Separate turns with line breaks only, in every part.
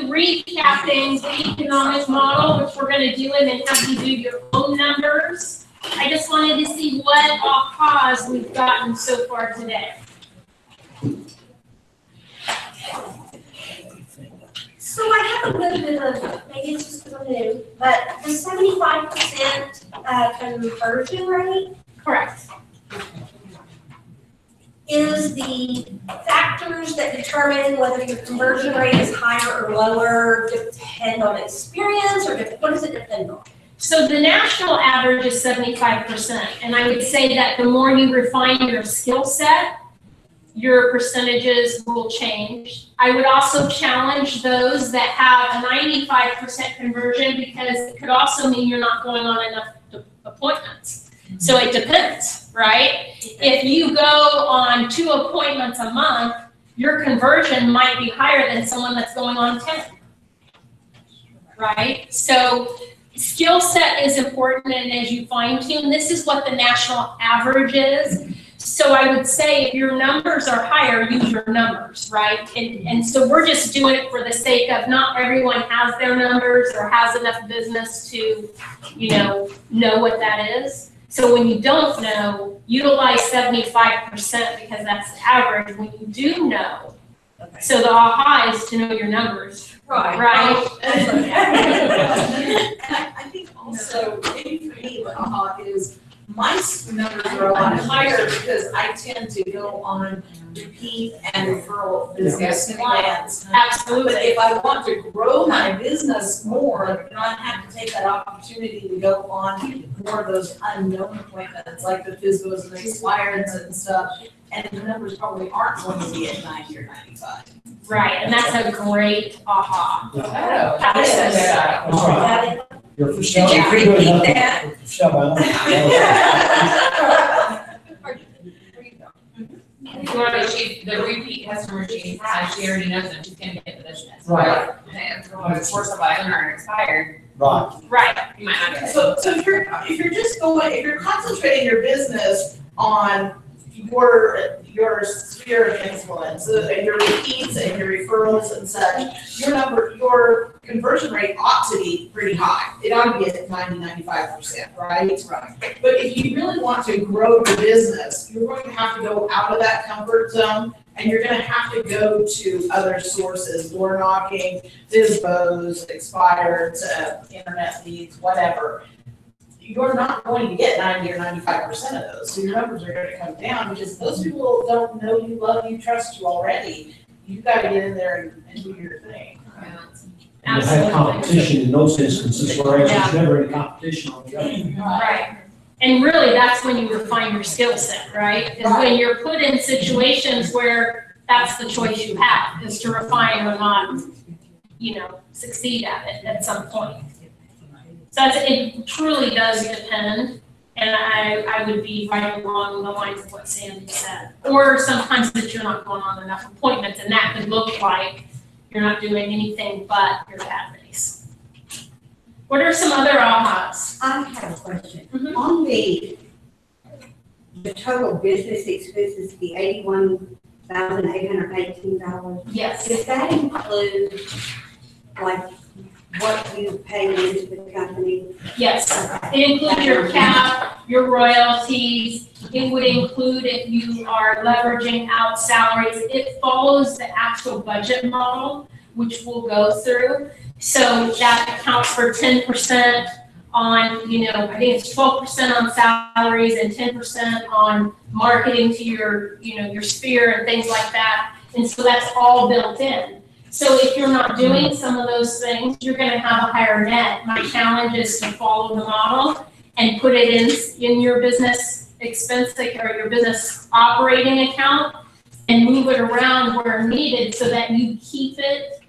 recapping the economic model, which we're going to do, and then have you do your own numbers. I just wanted to see what ahas we've gotten so far today.
So I have a little bit of, maybe it's just a little new, but the 75% conversion rate.
Correct.
Is the factors that determine whether your conversion rate is higher or lower depend on experience, or what does it depend on?
So the national average is 75%, and I would say that the more you refine your skill set, your percentages will change. I would also challenge those that have a 95% conversion, because it could also mean you're not going on enough appointments. So it depends, right? If you go on 2 appointments a month, your conversion might be higher than someone that's going on 10, right? So skill set is important, and as you fine tune, this is what the national average is. So I would say if your numbers are higher, use your numbers, right? And so we're just doing it for the sake of not everyone has their numbers or has enough business to, know what that is. So when you don't know, utilize 75% because that's the average. When you do know, okay. So the aha is to know your numbers, right?
I think also, maybe for me, the aha is my numbers are a lot higher because I tend to go on repeat and referral business plans.
Absolutely.
But if I want to grow my business more, then I have to take that opportunity to go on more of those unknown appointments, like the FISBOs and the expireds and stuff. And the numbers probably aren't going to be at 90 or 95.
Right, and that's a great aha.
Oh,
That is
You're for
Did
sale.
you repeat that?
For sale by owner.
If you want to achieve the repeat customer she has, she already knows them, she's gonna get the business.
Right.
If you're going to force a buy owner and expired,
Right.
you might not get it.
So if you're concentrating your business on your sphere of influence, and your repeats and your referrals and such, your conversion rate ought to be pretty high. It ought to be at 90-95%, right? Right. But if you really want to grow your business, you're going to have to go out of that comfort zone, and you're going to have to go to other sources: door knocking, FISBOs, expired, internet leads, whatever. You're not going to get 90 or 95% of those. So your numbers are going to come down because those people don't know you, love you, trust you already. You've got to get in there and do your thing.
And you have competition in those instances where there's never any competition on the other.
right. And really, that's when you refine your skill set, right? Is when you're put in situations where that's the choice you have, is to refine or not, succeed at it at some point. So it truly does depend, and I would be right along the lines of what Sandy said. Or sometimes that you're not going on enough appointments, and that could look like you're not doing anything but your database. What are some other ahas?
I have a question.
Mhm.
On the total business expenses, the $81,818,
Yes.
does that include like what you pay into the company?
Yes. It includes your cap, your royalties. It would include if you are leveraging out salaries. It follows the actual budget model, which we'll go through. So that accounts for 10% on, I think it's 12% on salaries and 10% on marketing to your, your sphere and things like that. And so that's all built in. So if you're not doing some of those things, you're going to have a higher net. My challenge is to follow the model and put it in your business expense or your business operating account and move it around where needed so that you keep it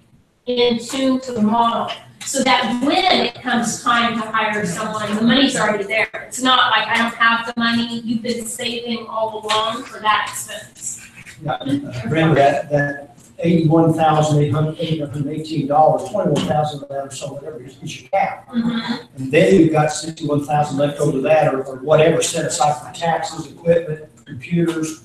in tune to the model. So that when it comes time to hire someone, the money's already there. It's not like I don't have the money, you've been saving all along for that expense.
Yeah, remember that $81,818, $21,000 of that or so, whatever is your cap.
Mm-hmm.
And then you've got $61,000 left over that or whatever set aside for taxes, equipment, computers,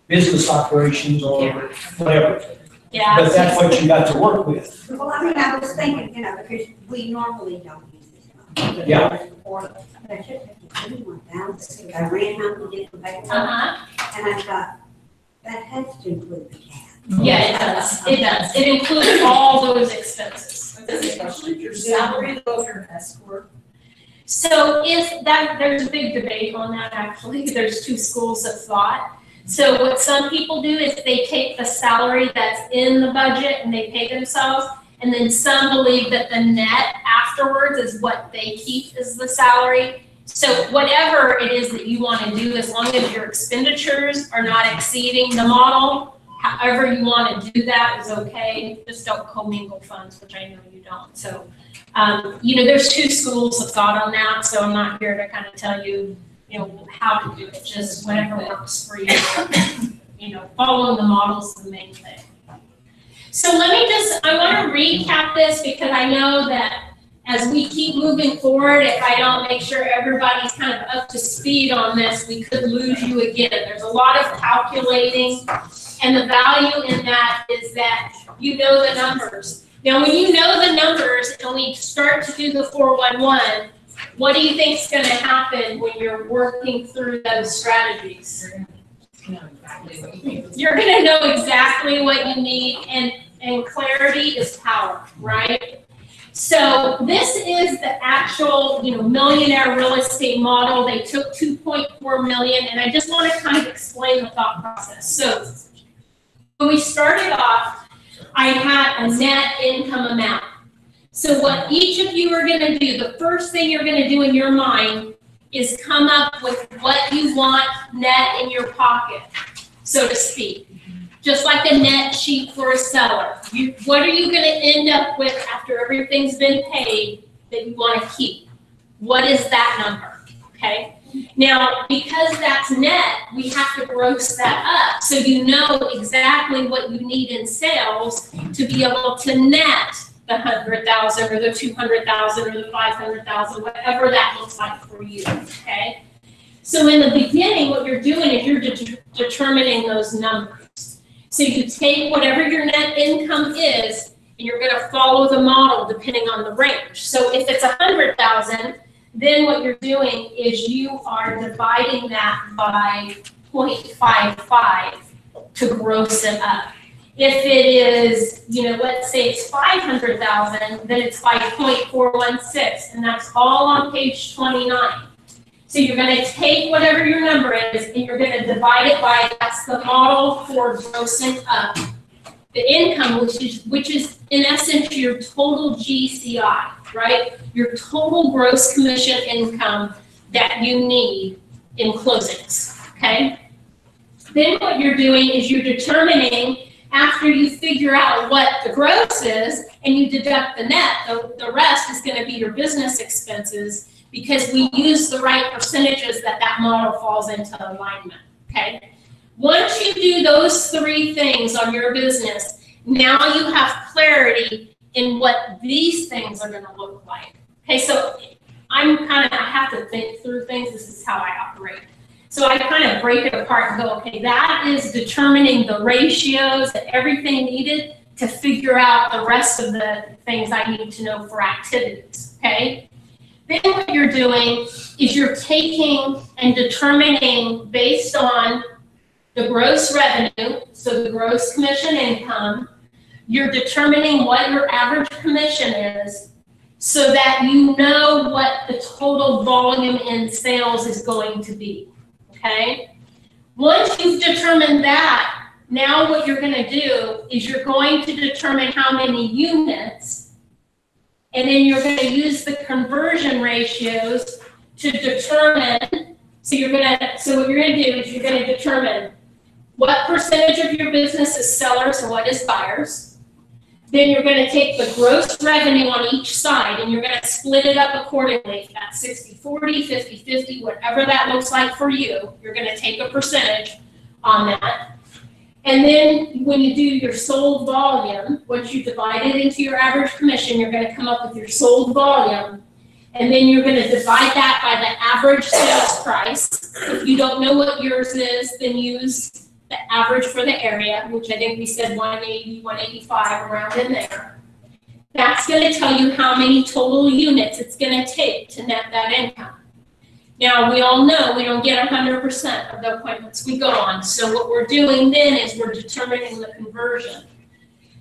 business operations, or whatever.
Yeah.
But that's what you got to work with.
Well, I mean, I was thinking, because we normally don't use this money.
Yeah.
But I should have to do one down, because I ran out and did the paperwork,
Uh-huh.
and I thought, that has to include the cat.
Yeah, it does. It does. It includes all those expenses.
Does it include your salary though if you're an escort?
So if that, there's a big debate on that actually. There's two schools of thought. So what some people do is they take the salary that's in the budget and they pay themselves. And then some believe that the net afterwards is what they keep as the salary. So whatever it is that you want to do, as long as your expenditures are not exceeding the model, however you want to do that is okay. Just don't commingle funds, which I know you don't. So, there's two schools of thought on that. So I'm not here to kind of tell you, how to do it. Just whatever works for you. Following the model is the main thing. So I want to recap this because I know that as we keep moving forward, if I don't make sure everybody's kind of up to speed on this, we could lose you again. There's a lot of calculating, and the value in that is that you know the numbers. Now, when you know the numbers and we start to do the 411, what do you think is going to happen when you're working through those strategies? You're going to know exactly what you need, and clarity is power, right? So this is the actual, millionaire real estate model. They took 2.4 million, and I just want to kind of explain the thought process. So when we started off, I had a net income amount. So what each of you are going to do, the first thing you're going to do in your mind is come up with what you want net in your pocket, so to speak. Just like a net sheet for a seller. What are you going to end up with after everything's been paid that you want to keep? What is that number? Okay. Now, because that's net, we have to gross that up so you know exactly what you need in sales to be able to net the 100,000 or the 200,000 or the 500,000, whatever that looks like for you. Okay. So in the beginning, what you're doing is you're determining those numbers. So you take whatever your net income is, and you're going to follow the model depending on the range. So if it's 100,000, then what you're doing is you are dividing that by 0.55 to gross it up. If it is, let's say it's 500,000, then it's by 0.416, and that's all on page 29. So you're going to take whatever your number is, and you're going to divide it by, that's the model for grossing up the income, which is in essence your total GCI, right? Your total gross commission income that you need in closings, okay? Then what you're doing is you're determining, after you figure out what the gross is and you deduct the net, the rest is going to be your business expenses, because we use the right percentages that model falls into alignment, okay? Once you do those three things on your business, now you have clarity in what these things are gonna look like. Okay, so I have to think through things. This is how I operate. So I kind of break it apart and go, okay, that is determining the ratios and everything needed to figure out the rest of the things I need to know for activities, okay? Then what you're doing is you're taking and determining based on the gross revenue, so the gross commission income, you're determining what your average commission is so that you know what the total volume in sales is going to be, okay? Once you've determined that, now what you're going to do is you're going to determine how many units, and then you're going to use the conversion ratios to determine, so what you're going to do is you're going to determine what percentage of your business is sellers and what is buyers. Then you're going to take the gross revenue on each side and you're going to split it up accordingly. That's 60-40, 50-50, whatever that looks like for you. You're going to take a percentage on that. And then when you do your sold volume, once you divide it into your average commission, you're going to come up with your sold volume. And then you're going to divide that by the average sales price. If you don't know what yours is, then use the average for the area, which I think we said 180, 185, around in there. That's gonna tell you how many total units it's gonna take to net that income. Now, we all know we don't get 100% of the appointments we go on, so what we're doing then is we're determining the conversion.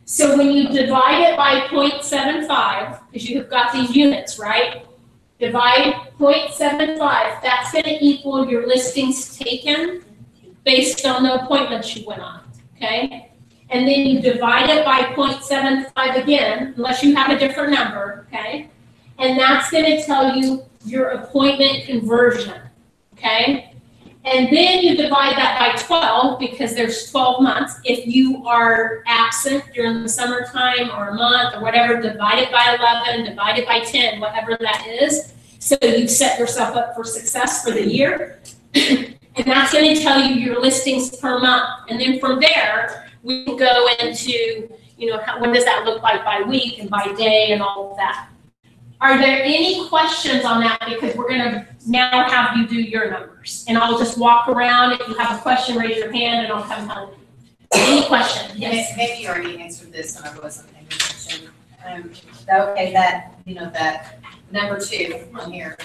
So when you divide it by 0.75, because you've got these units, right? Divide 0.75, that's gonna equal your listings taken based on the appointments you went on, okay? And then you divide it by 0.75 again, unless you have a different number, okay? And that's gonna tell you your appointment conversion, okay? And then you divide that by 12, because there's 12 months. If you are absent during the summertime or a month or whatever, divide it by 11, divide it by 10, whatever that is. So you've set yourself up for success for the year. And that's gonna tell you your listings per month. And then from there, we can go into, what does that look like by week and by day and all of that. Are there any questions on that? Because we're gonna now have you do your numbers. And I'll just walk around. If you have a question, raise your hand and I'll come help you. Any questions? Yes.
Maybe you already answered this and I wasn't paying attention. Okay, that number 2 on here,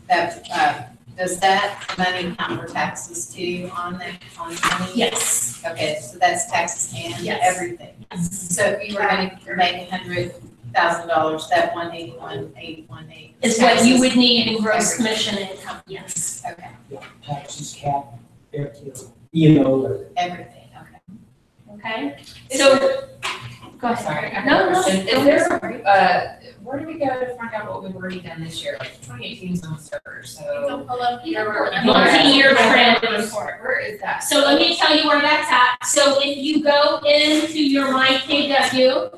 does that money count for taxes too on that, on money?
Yes.
Okay, so that's taxes and
Yes.
everything. So if you were gonna make $100,000, that 181,818
Is what you would need in gross commission income, yes.
Okay,
Yeah, taxes, cap, everything, everything.
everything, okay.
Okay?
Is
So,
there-
go ahead.
Sorry, I have
No,
a
no.
question. Is there, where do we go to find out what we've already done this year? Like 2018 is almost over, so.
Multi-year trend report.
Where is that?
So let me tell you where that's at. So if you go into your MyKW,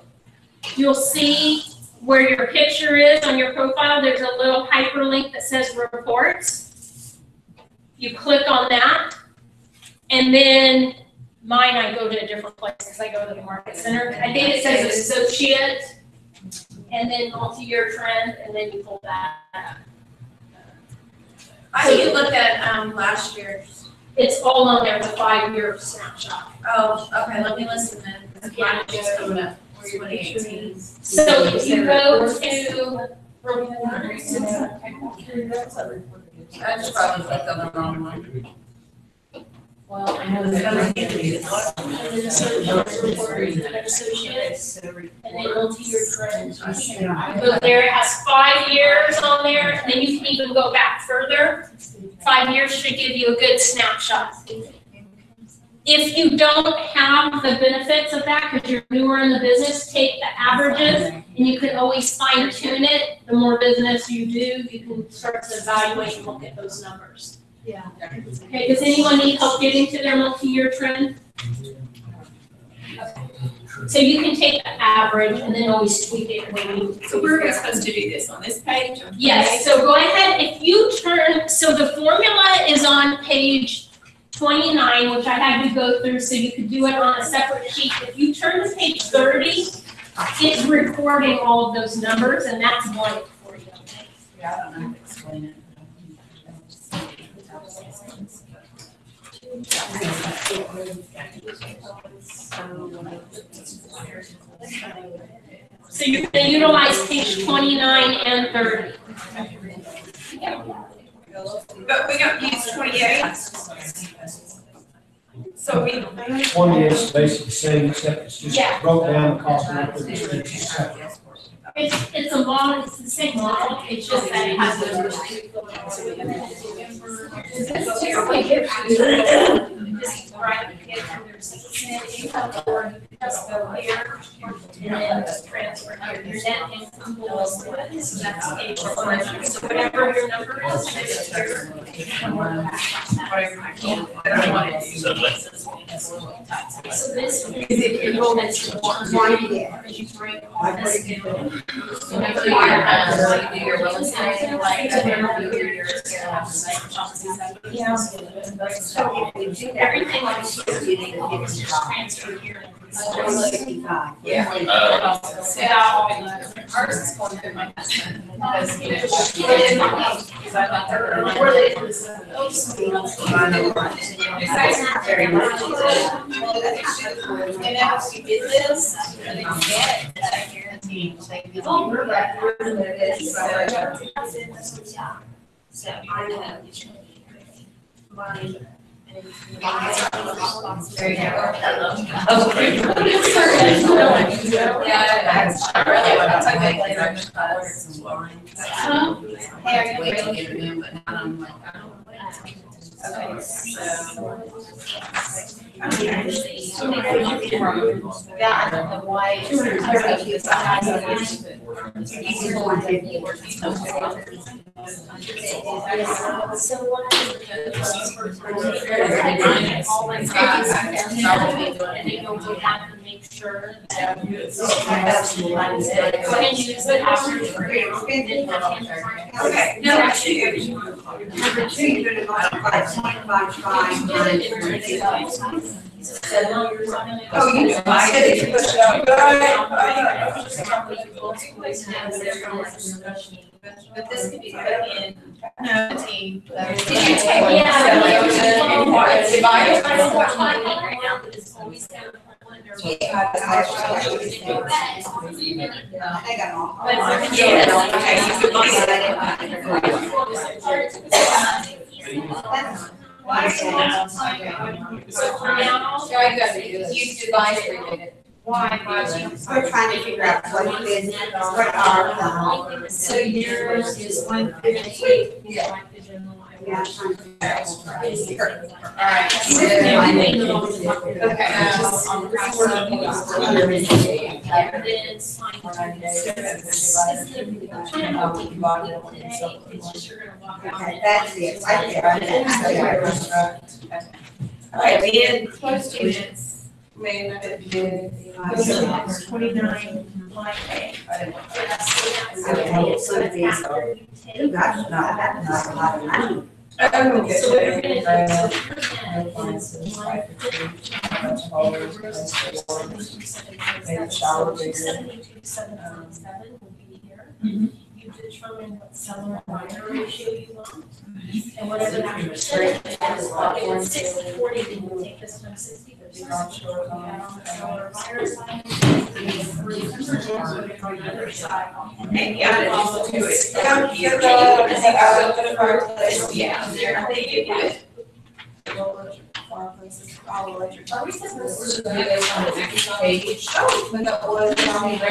you'll see where your picture is on your profile. There's a little hyperlink that says reports. You click on that, and then mine, I go to a different place because I go to the market center. I think it says associate, and then multi-year trend, and then you pull that up.
I think you looked at, last year's.
It's all on there, the 5-year snapshot.
Oh, okay, let me listen then.
Yeah.
Just coming up.
2018.
So if you go to,
I just probably clicked on the wrong one.
Well, I know that.
and then multi-year trend. So there it has 5 years on there, and then you can even go back further. 5 years should give you a good snapshot. If you don't have the benefits of that, because you're newer in the business, take the averages, and you can always fine tune it. The more business you do, you can start to evaluate and look at those numbers.
Yeah.
Okay, does anyone need help getting to their multi-year trend? So you can take the average and then always tweak it when you.
So where are we supposed to do this, on this page?
Yes, so go ahead, if you turn, so the formula is on page 29, which I had you go through so you could do it on a separate sheet. If you turn to page 30, it's recording all of those numbers, and that's blank for you.
Yeah, I don't know how to explain it.
So you're gonna utilize page 29 and 30.
But we don't use 28. So we.
20 is basically the same, except it's just
Yeah.
broke down the cost of the expenses separate.
It's a model, it's the same model, it's just that it has those. Right, you have to just go here, and then just transfer here, your net income will so that's a performance, so whatever your number is, it's here. So this is the enrollment's one, as you bring all this in. So whenever you like, do your real estate, like, everything like here, you just transfer here.
165.
Yeah. Ours is going through my husband, because, you know, because I thought they were. Very much.
And now, if you did this, and then you get that guarantee, they give you.
So I know.
There you go.
Hey, are you
Wait to
ready?
get them in, but now I'm like, I don't.
Okay, yeah, I don't know why.
So what I
And then you'll go back and make sure that. Go ahead and use the password.
Okay, number two, you're gonna multiply 0.55 Oh, you know, I said it.
But this could be put in. No. Team.
Did you take?
I got all.
So for now,
You divide it.
why?
We're trying to figure out what are
So yours is 150.
Yeah. Yeah.
Alright.
Okay, that's it, right there.
All right, we had closed units.
29, That's not a lot of money.
So what you're gonna you determine what seller and buyer ratio you want. And whatever that percentage is, if it's 60/40, then you take this from 60%. If you add on the seller or buyer side, you get 3% on the other side.
And yeah,
Also
do it.
Yeah, they give you it.
Right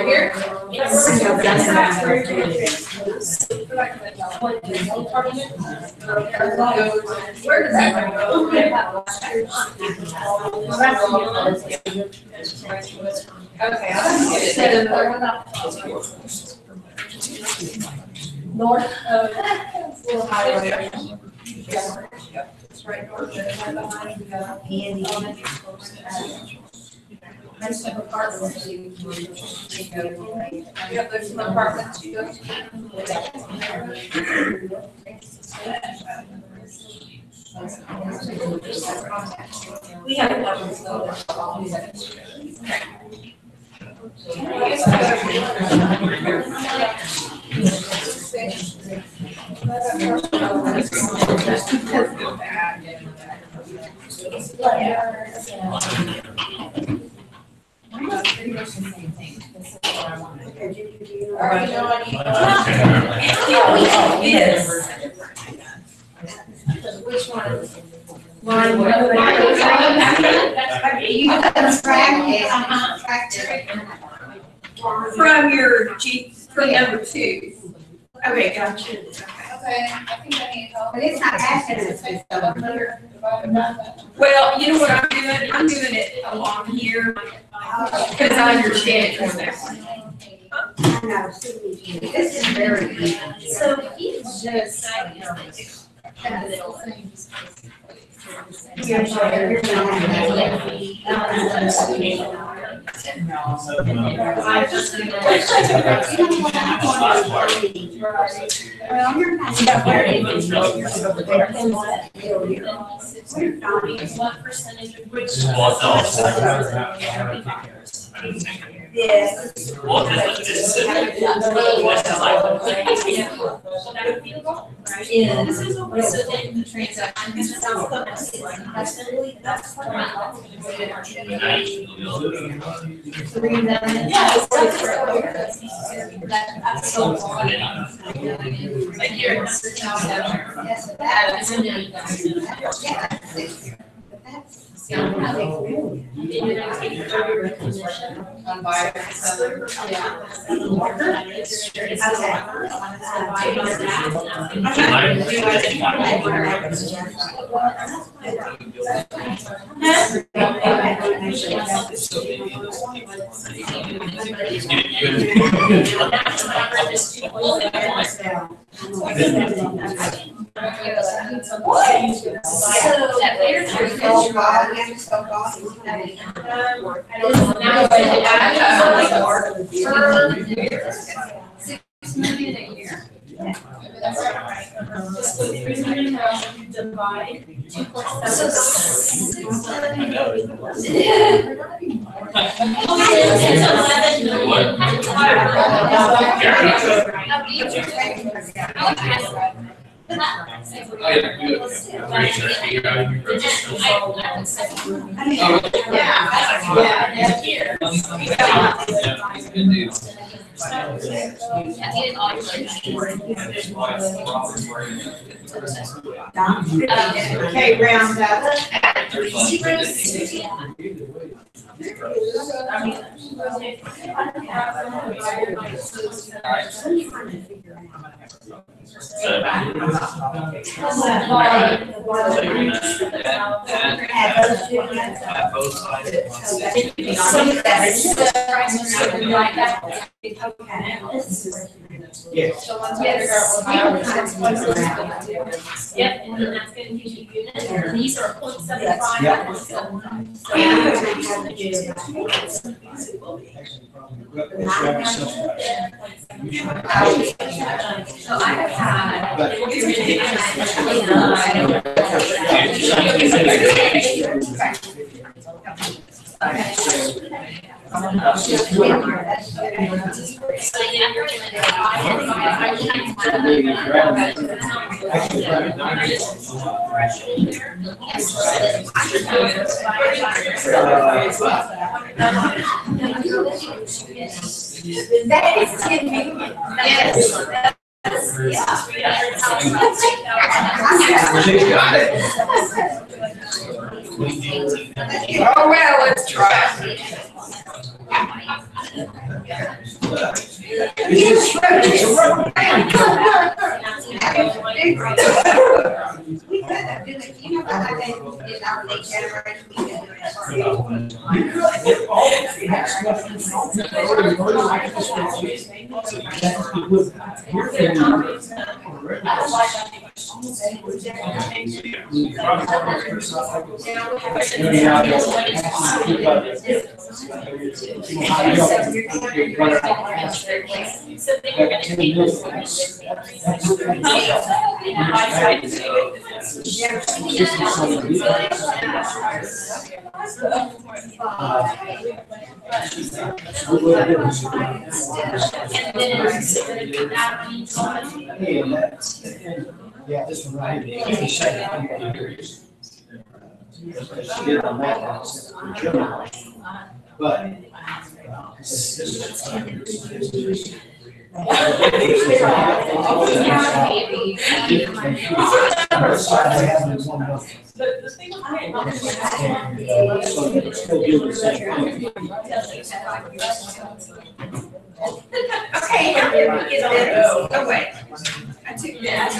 here?
Where does that go? Okay, I'll get it.
North of.
It's right north of There's some apartments you go to. Yep, there's some apartments you go
We have
pretty much the same thing. This is what I wanted.
Alright.
Yes.
Which one?
You can track it. From your from number 2. Okay, gotcha.
Okay, I think I need help.
But it's not asking us to sell.
Well, you know what I'm doing? I'm doing it along here because I understand it more now.
I know, this is very easy.
So he's just.
What percentage of which?
Yes.
So that would be the goal, right?
Yeah.
This is what, so then the transaction.
That's
That's so long. Like here, this is now seven. That is
On buyer, seller.
$6 million a year. That's right. Just go 300,000 divide 2.7.
Okay, round up.
Yes.
Yep, and then that's gonna give you units, and these are 0.75.
Yeah.
So I have
That is convenient. Yes.
Oh, well, let's try.
Yeah, this one right here. She did on that house. But.
Okay, how did we get on that? Oh, wait. I took that.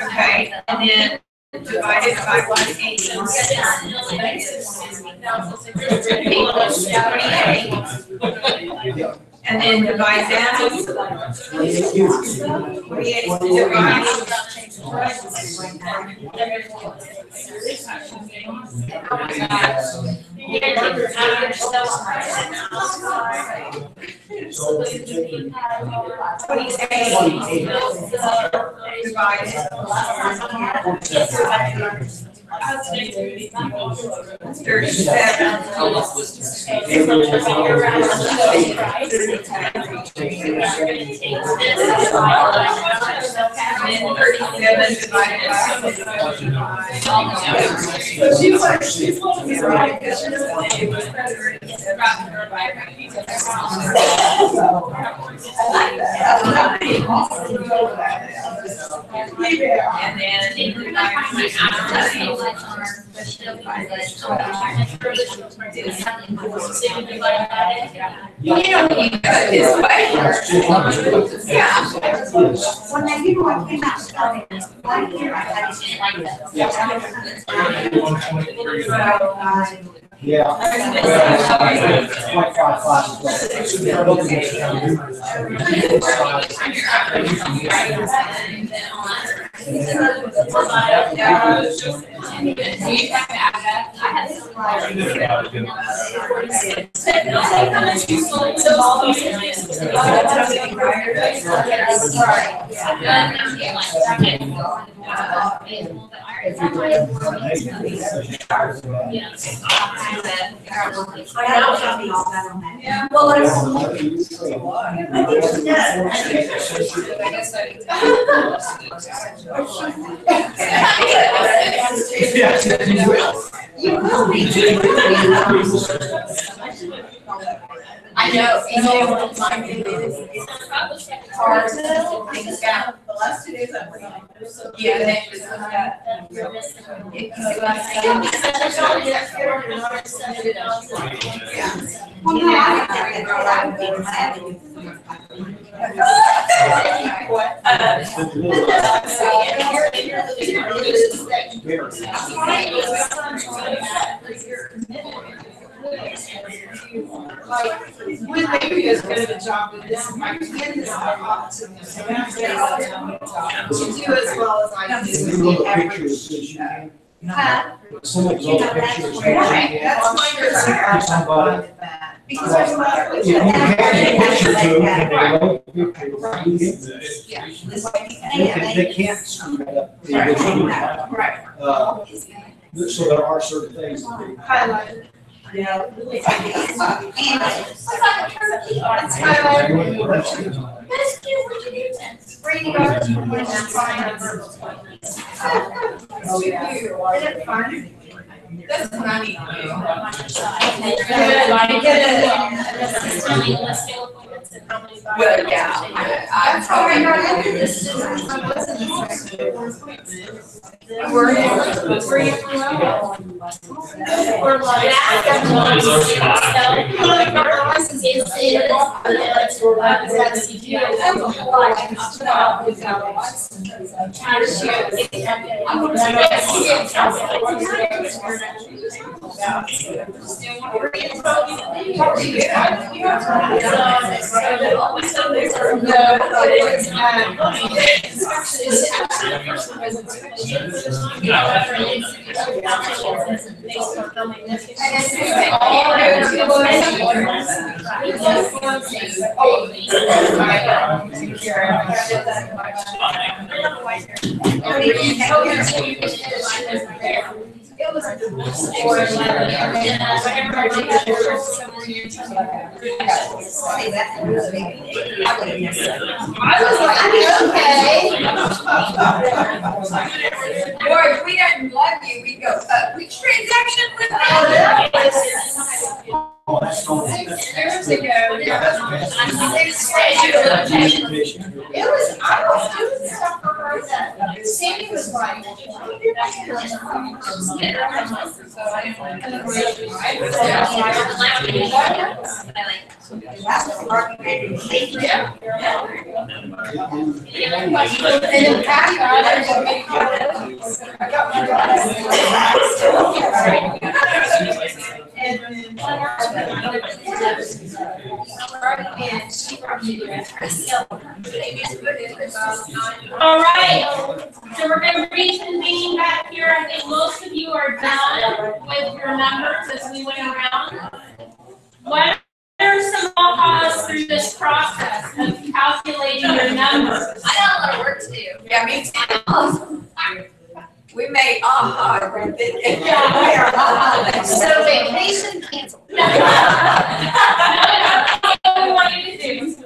Okay, and then divided by 180.
And then divide that.
I know,
The last 2 days I've been on.
yeah, they just,
When they do as good a job with this, my kid is not to do as well as I do with the average.
Some of those pictures.
That's my concern. Because there's a lot of.
Yeah, you can picture too, and they don't picture. They can't screw that up. the original.
Right.
So there are certain things that they.
Highlighted.
Yeah.
It's highlighted.
That's cute, what you do then?
Oh, yeah. Isn't it fun? That's what I need to do. Well, yeah, I'm probably not into this. I was like, okay. Boy, if we didn't love you, we'd go, which transaction was that? 6 years ago. It was, I was doing stuff for her that Sandy was like. And
All right, so we're gonna reconvene back here. I think most of you are done with your numbers as we went around. What are some ahas through this process of calculating your numbers?
I got a lot of work to do. Yeah, me too. We made so vacation canceled.
What we want you to do.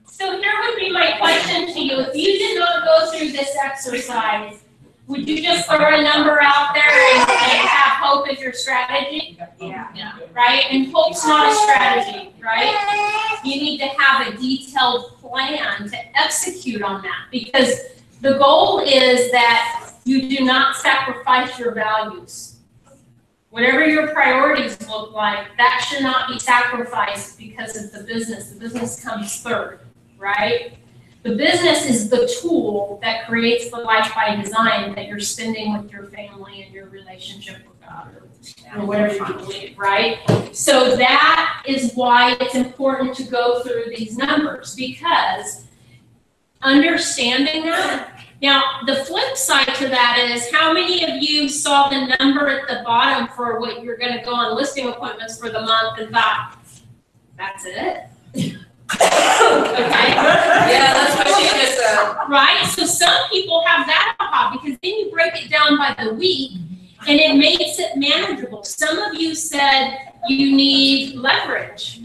So here would be my question to you. If you did not go through this exercise, would you just throw a number out there and have hope as your strategy?
Yeah.
Right? And hope's not a strategy, right? You need to have a detailed plan to execute on that, because the goal is that you do not sacrifice your values. Whatever your priorities look like, that should not be sacrificed because of the business. The business comes third, right? The business is the tool that creates the life by design that you're spending with your family and your relationship with God, or whatever you believe, right? So that is why it's important to go through these numbers, because understanding that. Now, the flip side to that is, how many of you saw the number at the bottom for what you're going to go on listing appointments for the month and thought, that's it? Okay.
Yeah, that's what she just said.
Right? So some people have that aha, because then you break it down by the week and it makes it manageable. Some of you said you need leverage,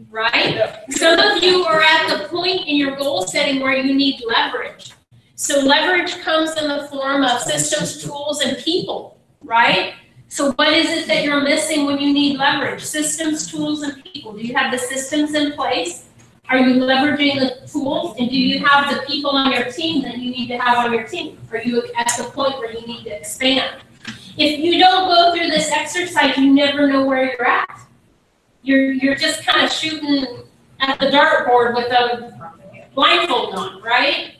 right? Some of you are at the point in your goal setting where you need leverage. So leverage comes in the form of systems, tools, and people, right? So what is it that you're missing when you need leverage? Systems, tools, and people. Do you have the systems in place? Are you leveraging the tools? And do you have the people on your team that you need to have on your team? Are you at the point where you need to expand? If you don't go through this exercise, you never know where you're at. You're just kind of shooting at the dartboard with a blindfold on, right?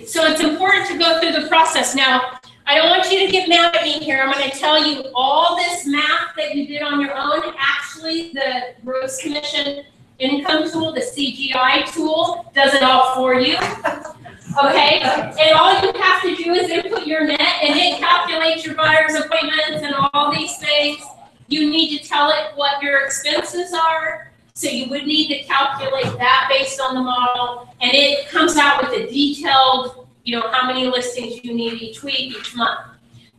So it's important to go through the process. Now, I don't want you to get mad at me here. I'm going to tell you all this math that you did on your own. Actually, the gross commission income tool, the CGI tool, does it all for you. Okay? And all you have to do is input your net, and it calculates your buyer's appointments and all these things. You need to tell it what your expenses are. So you would need to calculate that based on the model, and it comes out with a detailed, how many listings you need each week, each month.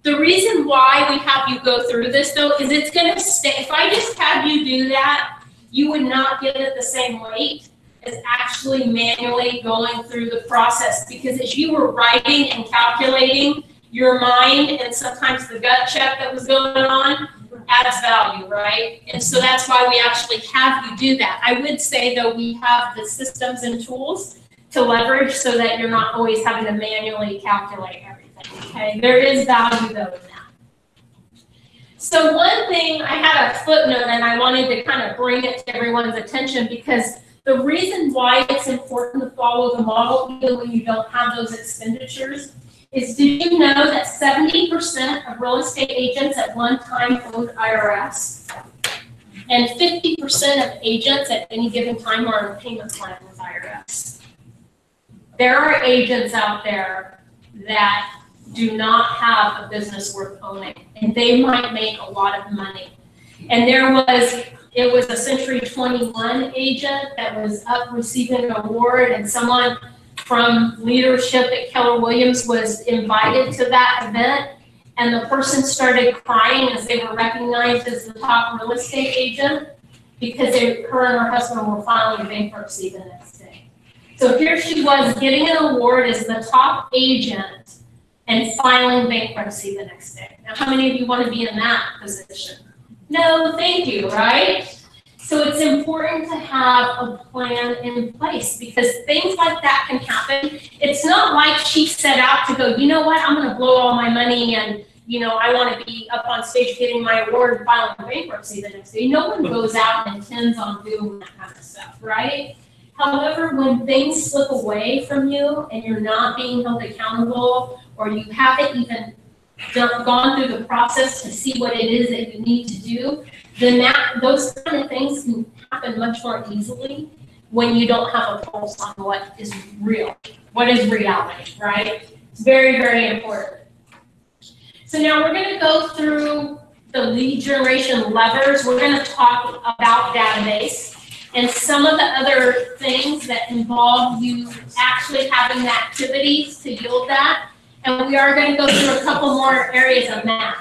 The reason why we have you go through this, though, is it's going to stay. If I just had you do that, you would not give it the same weight as actually manually going through the process, because as you were writing and calculating, your mind and sometimes the gut check that was going on adds value, right? And so that's why we actually have you do that. I would say, though, we have the systems and tools to leverage so that you're not always having to manually calculate everything, okay? There is value, though, in that. So one thing, I had a footnote, and I wanted to kind of bring it to everyone's attention, because the reason why it's important to follow the model, even when you don't have those expenditures, is, did you know that 70% of real estate agents at one time owed IRS? And 50% of agents at any given time are on a payment plan with IRS. There are agents out there that do not have a business worth owning, and they might make a lot of money. And it was a Century 21 agent that was up receiving an award, and someone from leadership at Keller Williams was invited to that event, and the person started crying as they were recognized as the top real estate agent, because her and her husband were filing bankruptcy the next day. So here she was getting an award as the top agent and filing bankruptcy the next day. Now, how many of you want to be in that position? No, thank you, right? So it's important to have a plan in place, because things like that can happen. It's not like she set out to go, you know what, I'm going to blow all my money and, I want to be up on stage getting my award and filing bankruptcy the next day. No one goes out and intends on doing that kind of stuff, right? However, when things slip away from you and you're not being held accountable, or you haven't even gone through the process to see what it is that you need to do, then those kind of things can happen much more easily, when you don't have a pulse on what is real, what is reality, right? It's very, very important. So now we're gonna go through the lead generation levers. We're gonna talk about database and some of the other things that involve you actually having the activities to yield that. And we are gonna go through a couple more areas of math.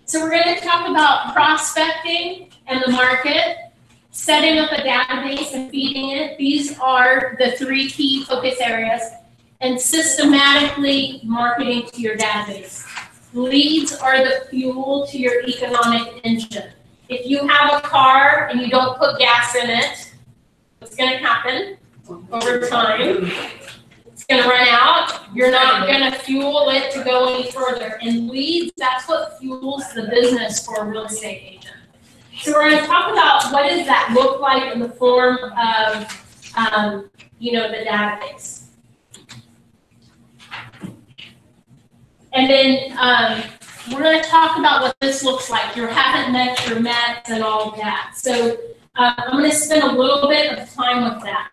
So we're gonna talk about prospecting and the market, setting up a database and feeding it. These are the 3 key focus areas, and systematically marketing to your database. Leads are the fuel to your economic engine. If you have a car and you don't put gas in it, what's gonna happen over time? It's gonna run out. You're not gonna fuel it to go any further. And leads, that's what fuels the business for a real estate agent. So we're going to talk about what does that look like in the form of, the database. And then we're going to talk about what this looks like. Your haven't met, your met, and all of that. So I'm going to spend a little bit of time with that.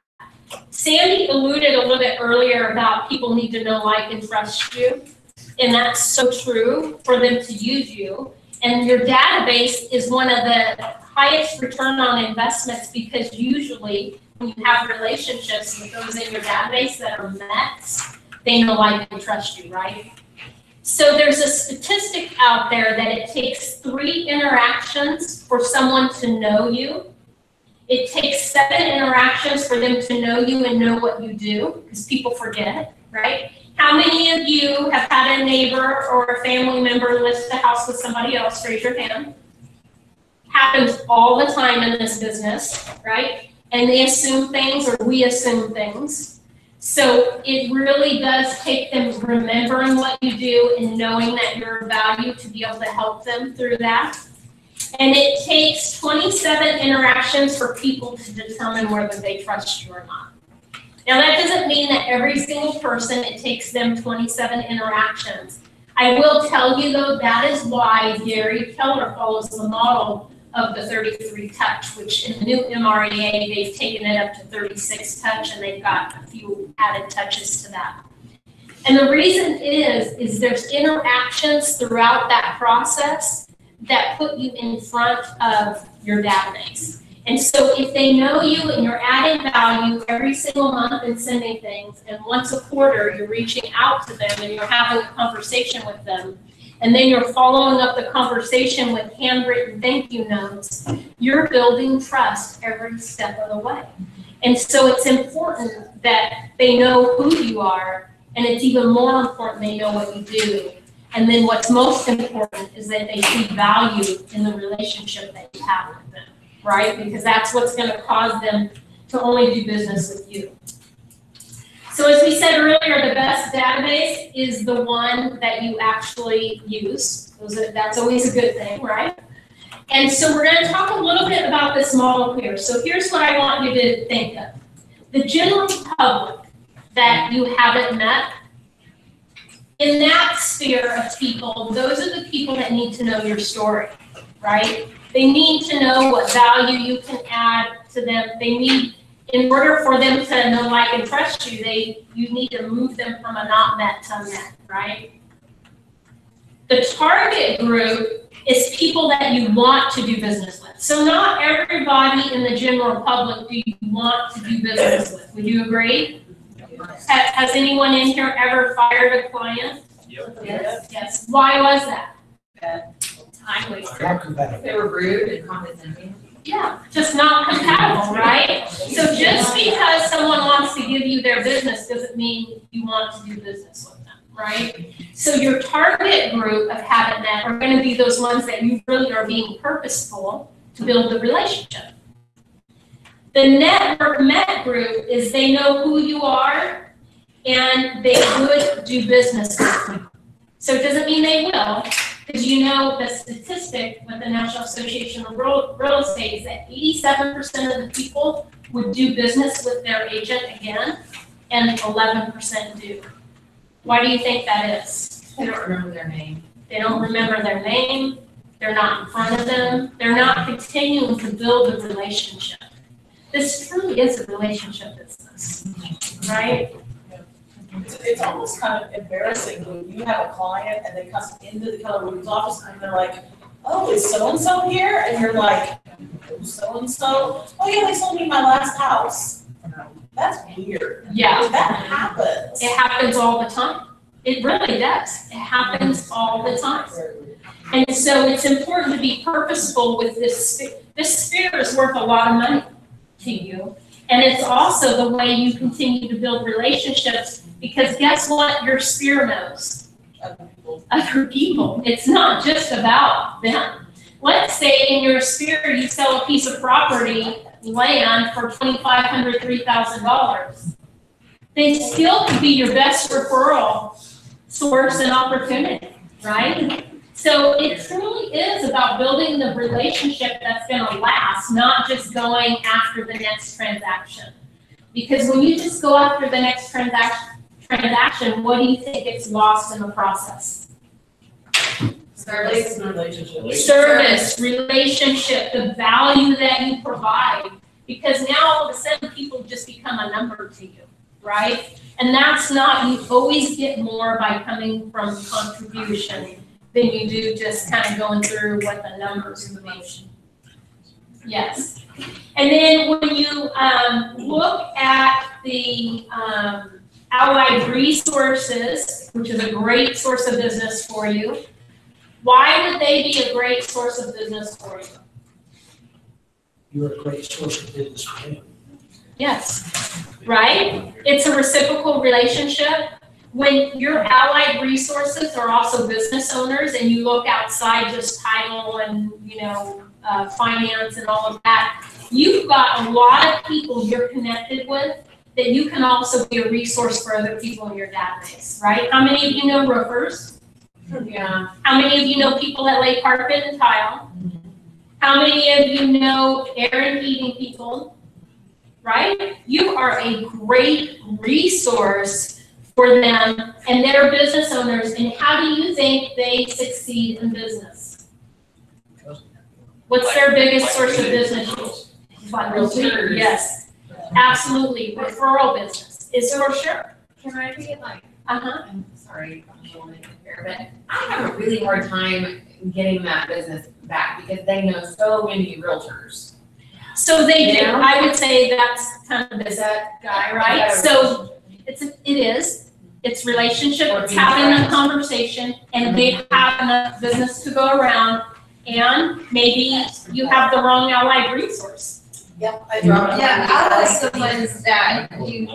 Sandy alluded a little bit earlier about people need to know, like, and trust you. And that's so true for them to use you. And your database is one of the highest return on investments because usually when you have relationships with those in your database that are met, they know, like, and trust you, right? So there's a statistic out there that it takes 3 interactions for someone to know you. It takes 7 interactions for them to know you and know what you do, because people forget, right? How many of you have had a neighbor or a family member list a house with somebody else? Raise your hand. Happens all the time in this business, right? And they assume things, or we assume things. So it really does take them remembering what you do and knowing that you're of value to be able to help them through that. And it takes 27 interactions for people to determine whether they trust you or not. Now, that doesn't mean that every single person, it takes them 27 interactions. I will tell you, though, that is why Gary Keller follows the model of the 33 touch, which in the new MREA, they've taken it up to 36 touch, and they've got a few added touches to that. And the reason is there's interactions throughout that process that put you in front of your database. And so if they know you and you're adding value every single month and sending things, and once a quarter you're reaching out to them and you're having a conversation with them, and then you're following up the conversation with handwritten thank you notes, you're building trust every step of the way. And so it's important that they know who you are, and it's even more important they know what you do. And then what's most important is that they see value in the relationship that you have with them, right? Because that's what's going to cause them to only do business with you. So as we said earlier, the best database is the one that you actually use. That's always a good thing, right? And so we're going to talk a little bit about this model here. So here's what I want you to think of. The general public that you haven't met, in that sphere of people, those are the people that need to know your story, right? They need to know what value you can add to them. They need, in order for them to know, like, and trust you, you need to move them from a not met to a met, right? The target group is people that you want to do business with. So not everybody in the general public do you want to do business with. Would you agree? Has anyone in here ever fired a client?
Yep.
Yes. Why was that? Time waster.
They were rude and condescending.
Yeah, just not compatible, right? So just because someone wants to give you their business doesn't mean you want to do business with them, right? So your target group of haven't met are going to be those ones that you really are being purposeful to build the relationship. The network met group is they know who you are and they would do business with you. So it doesn't mean they will, because you know the statistic with the National Association of Real Estate is that 87% of the people would do business with their agent again, and 11% do. Why do you think that is?
They don't remember their name.
They don't remember their name. They're not in front of them. They're not continuing to build a relationship. this truly is a relationship business, right?
It's almost kind of embarrassing when you have a client and they come into the Keller Williams office and they're like, oh, is so-and-so here? And you're like, who's so-and-so? Oh yeah, they sold me my last house. That's weird.
Yeah.
That happens.
It happens all the time. It really does. It happens all the time. And so it's important to be purposeful with this. This sphere is worth a lot of money to you. And it's also the way you continue to build relationships, because guess what? Your sphere knows other people. It's not just about them. Let's say in your sphere you sell a piece of property, land for $2,500, $3,000. They still could be your best referral source and opportunity, right? So it truly is about building the relationship that's gonna last, not just going after the next transaction. Because when you just go after the next transaction, what do you think gets lost in the process?
Service and relationship.
Service, relationship, the value that you provide. Because now all of a sudden people just become a number to you, right? And that's not, you always get more by coming from contribution than you do just kind of going through what the numbers mean. Yes. And then when you look at the allied resources, which is a great source of business for you, why would they be a great source of business for you?
You're a great source of business for them.
Yes, right? It's a reciprocal relationship. When your allied resources are also business owners and you look outside just title and, finance and all of that, you've got a lot of people you're connected with that you can also be a resource for other people in your database, right? How many of you know roofers?
Yeah.
How many of you know people that lay carpet and tile? How many of you know air and heating people? Right? You are a great resource for them, and they're business owners. And how do you think they succeed in business? What's their biggest source of business?
Realtors.
Yes, absolutely. Referral business is for sure.
Can I be like,
Uh-huh.
I'm sorry, I'm a little here, but I have a really hard time getting that business back because they know so many realtors.
So they do.
Yeah.
I would say that's kind of this guy, right? So it is. It's relationship. It's having a conversation, and they have enough business to go around. And maybe you have the wrong allied resource.
Yep, I
Yeah, I was the ones that you,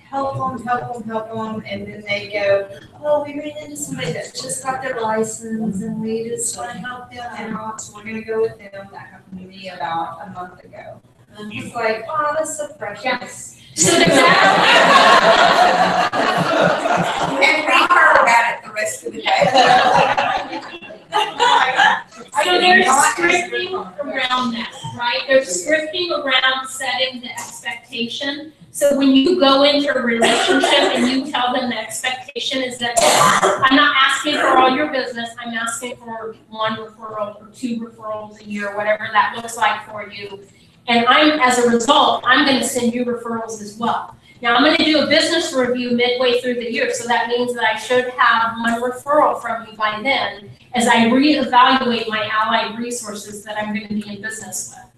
help them, and then they go, oh, we ran into somebody that just got their license, and we just wanna help them out, so we're gonna go with them. That happened to me about a month ago. And it's like, oh, that's so precious.
So does that?
And we heard about it the rest of the day.
So there's scripting around that, right? There's scripting around setting the expectation. So when you go into a relationship and you tell them the expectation is that I'm not asking for all your business, I'm asking for 1 referral or 2 referrals a year, whatever that looks like for you. And as a result, I'm going to send you referrals as well. Now, I'm going to do a business review midway through the year, so that means that I should have 1 referral from you by then as I reevaluate my allied resources that I'm going to be in business with.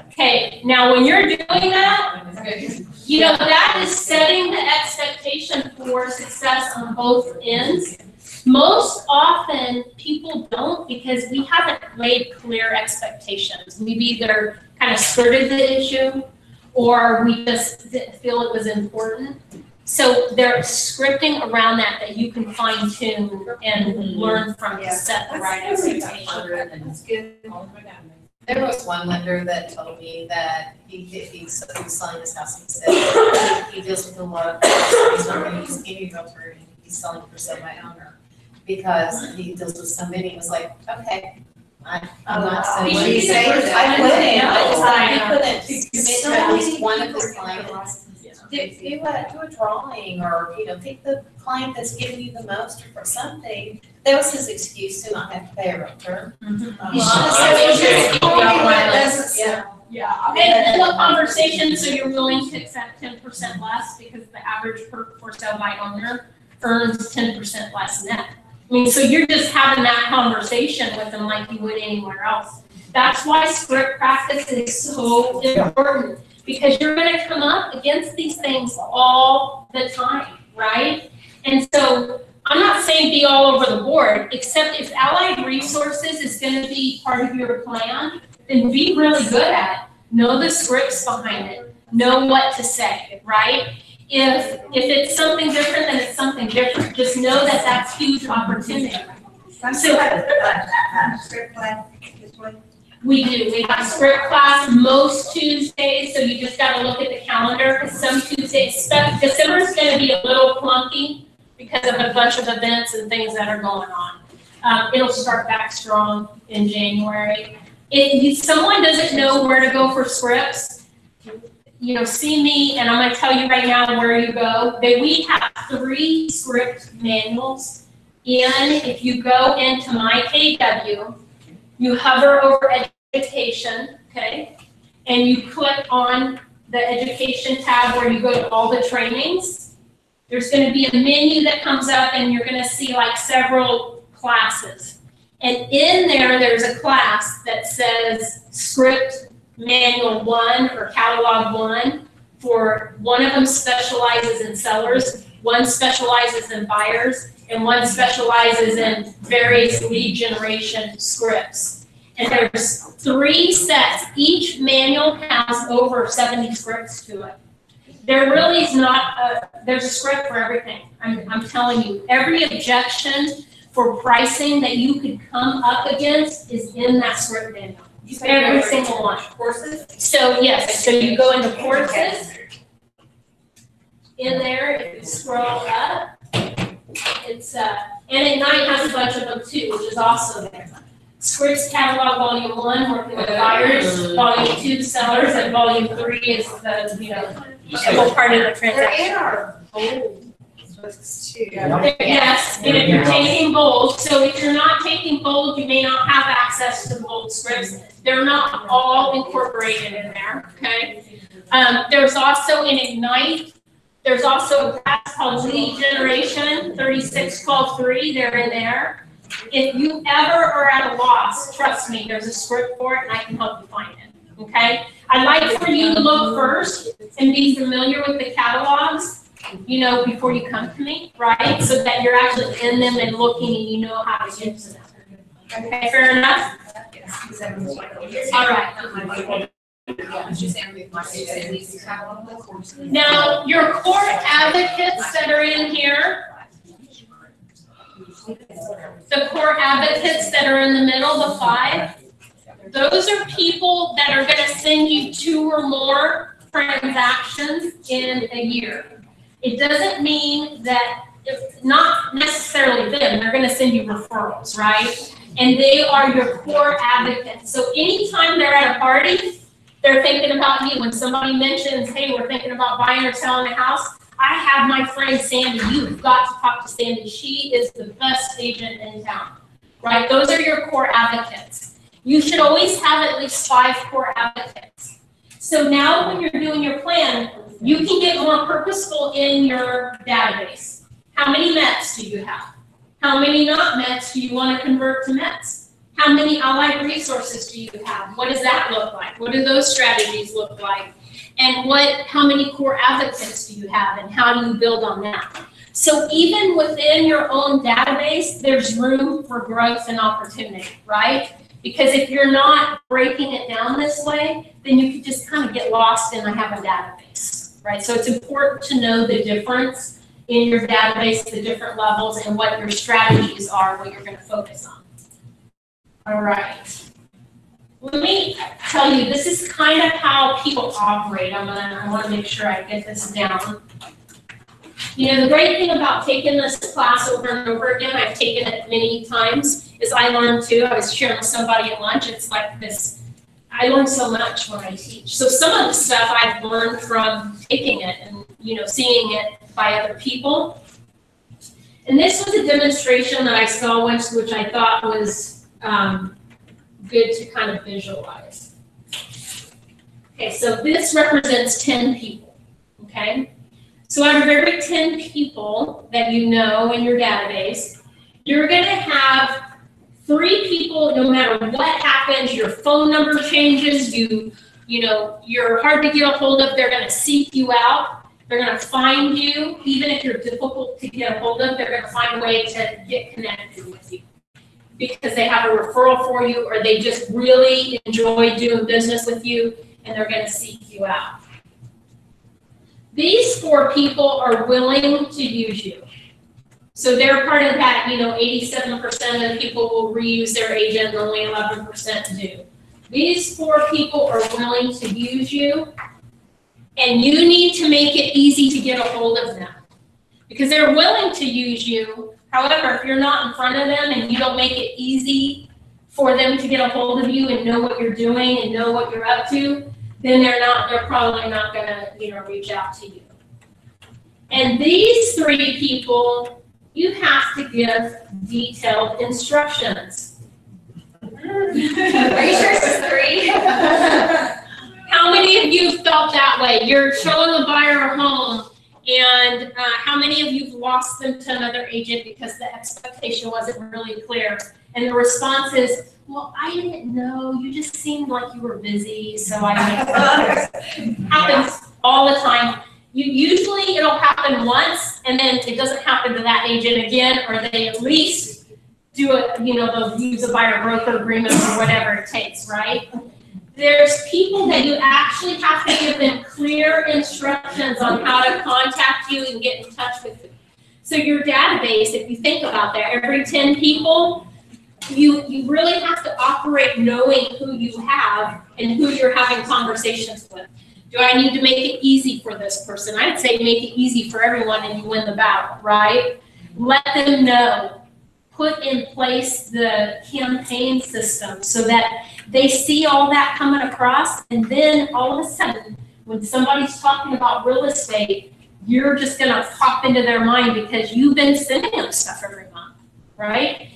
Okay, now when you're doing that, that is setting the expectation for success on both ends. Most often, people don't because we haven't laid clear expectations. We've either kind of skirted the issue or we just didn't feel it was important. So there's scripting around that you can fine tune and learn from to set the right expectation.
That's good. There was one lender that told me that he's selling his house. He said he deals with a lot of, he's not going to use any realtor, he's selling for sale by owner. Because he deals with so many, it was like, okay, I'm not saying.
What do you say?
I couldn't commit to at least one of his clients. Do a drawing, or, pick the client that's giving you the most or something. That was his excuse to not have to pay a realtor.
Yeah, I
And
mean,
then the conversation, so you're willing to accept 10% less because the average per for sale by owner earns 10% less net. I mean, so you're just having that conversation with them like you would anywhere else. That's why script practice is so important, because you're gonna come up against these things all the time, right? And so I'm not saying be all over the board, except if allied resources is gonna be part of your plan, then be really good at it. Know the scripts behind it, know what to say, right? If it's something different, then it's something different. Just know that that's huge opportunity.
I'm still at a script class this week.
We do, we have script class most Tuesdays, so you just gotta look at the calendar, because some Tuesdays, December's gonna be a little clunky because of a bunch of events and things that are going on. It'll start back strong in January. If someone doesn't know where to go for scripts, see me, and I'm gonna tell you right now where you go. We have 3 script manuals if you go into my KW, you hover over education, okay? And you click on the education tab where you go to all the trainings. There's gonna be a menu that comes up and you're gonna see like several classes. And in there's a class that says Script Manual 1 or Catalog 1. For one of them specializes in sellers, one specializes in buyers, and one specializes in various lead generation scripts. And there's 3 sets. Each manual has over 70 scripts to it. There really is there's a script for everything. I'm telling you, every objection for pricing that you could come up against is in that script manual. Every single one. Courses? So yes, so you go into courses. In there, if you scroll up, it's and Ignite has a bunch of them too, which is also there. Scripts Catalog Volume 1, working with buyers, Volume 2, sellers, and Volume 3 is the whole part of the transaction.
They're in our bold books too.
Yes, and if you're taking bold, so if you're not taking bold, you may not have access to the bold scripts. They're not all incorporated in there, okay? There's also in Ignite, there's also a class called Lead Generation, 3612-3, they're in there. If you ever are at a loss, trust me, there's a script for it and I can help you find it, okay? I'd like for you to look first and be familiar with the catalogs, before you come to me, right? So that you're actually in them and looking and you know how to get to them. Okay, fair enough? All right. Now, your core advocates that are in here, the core advocates that are in the middle, the 5, those are people that are going to send you 2 or more transactions in a year. It doesn't mean that, not necessarily them, they're going to send you referrals, right? And they are your core advocates. So anytime they're at a party, they're thinking about you. When somebody mentions, hey, we're thinking about buying or selling a house, I have my friend Sandy. You've got to talk to Sandy. She is the best agent in town, right? Those are your core advocates. You should always have at least 5 core advocates. So now when you're doing your plan, you can get more purposeful in your database. How many METs do you have? How many not METs do you want to convert to METs? How many allied resources do you have? What does that look like? What do those strategies look like? And how many core advocates do you have, and how do you build on that? So even within your own database, there's room for growth and opportunity, right? Because if you're not breaking it down this way, then you could just kind of get lost in I have a database, right? So it's important to know the difference in your database, the different levels, and what your strategies are, what you're going to focus on. All right. Let me tell you, this is kind of how people operate. I want to make sure I get this down. The great thing about taking this class over and over again, I've taken it many times, is I learned too. I was sharing with somebody at lunch. It's like this, I learn so much when I teach. So some of the stuff I've learned from taking it and, seeing it by other people. And this was a demonstration that I saw once, which I thought was good to kind of visualize. Okay, so this represents 10 people, okay? So out of every 10 people that you know in your database, you're gonna have 3 people, no matter what happens, your phone number changes, you know, you're hard to get a hold of, they're gonna seek you out, they're gonna find you, even if you're difficult to get a hold of, they're gonna find a way to get connected with you. Because they have a referral for you, or they just really enjoy doing business with you, and they're gonna seek you out. These 4 people are willing to use you. So they're part of that, 87% of the people will reuse their agent, and only 11% do. These 4 people are willing to use you, and you need to make it easy to get a hold of them. Because they're willing to use you. However, if you're not in front of them and you don't make it easy for them to get a hold of you and know what you're doing and know what you're up to, then they're probably not gonna, reach out to you. And these 3 people, you have to give detailed instructions.
Are you sure it's 3?
How many of you felt that way? You're showing a buyer a home, and how many of you have lost them to another agent because the expectation wasn't really clear? And the response is, well, I didn't know, you just seemed like you were busy, so I didn't know. Happens all the time. Usually it'll happen once, and then it doesn't happen to that agent again, or they at least do it, they'll use a buyer broker agreement or whatever it takes, right? There's people that you actually have to give them clear instructions on how to contact you and get in touch with you. So your database, if you think about that, every 10 people, you really have to operate knowing who you have and who you're having conversations with. Do I need to make it easy for this person? I'd say make it easy for everyone and you win the battle, right? Let them know. Put in place the campaign system so that they see all that coming across, and then all of a sudden, when somebody's talking about real estate, you're just gonna pop into their mind because you've been sending them stuff every month, right?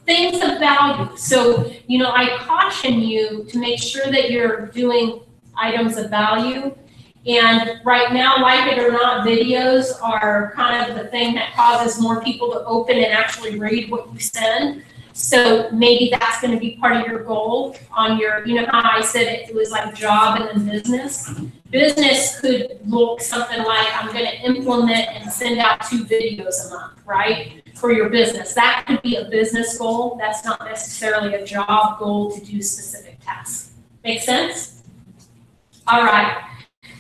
Things of value. So, I caution you to make sure that you're doing items of value. And right now, like it or not, videos are kind of the thing that causes more people to open and actually read what you send. So maybe that's going to be part of your goal on your, how I said it was like job and then business. Business could look something like, I'm going to implement and send out 2 videos a month, right? For your business. That could be a business goal. That's not necessarily a job goal to do specific tasks. Make sense? All right.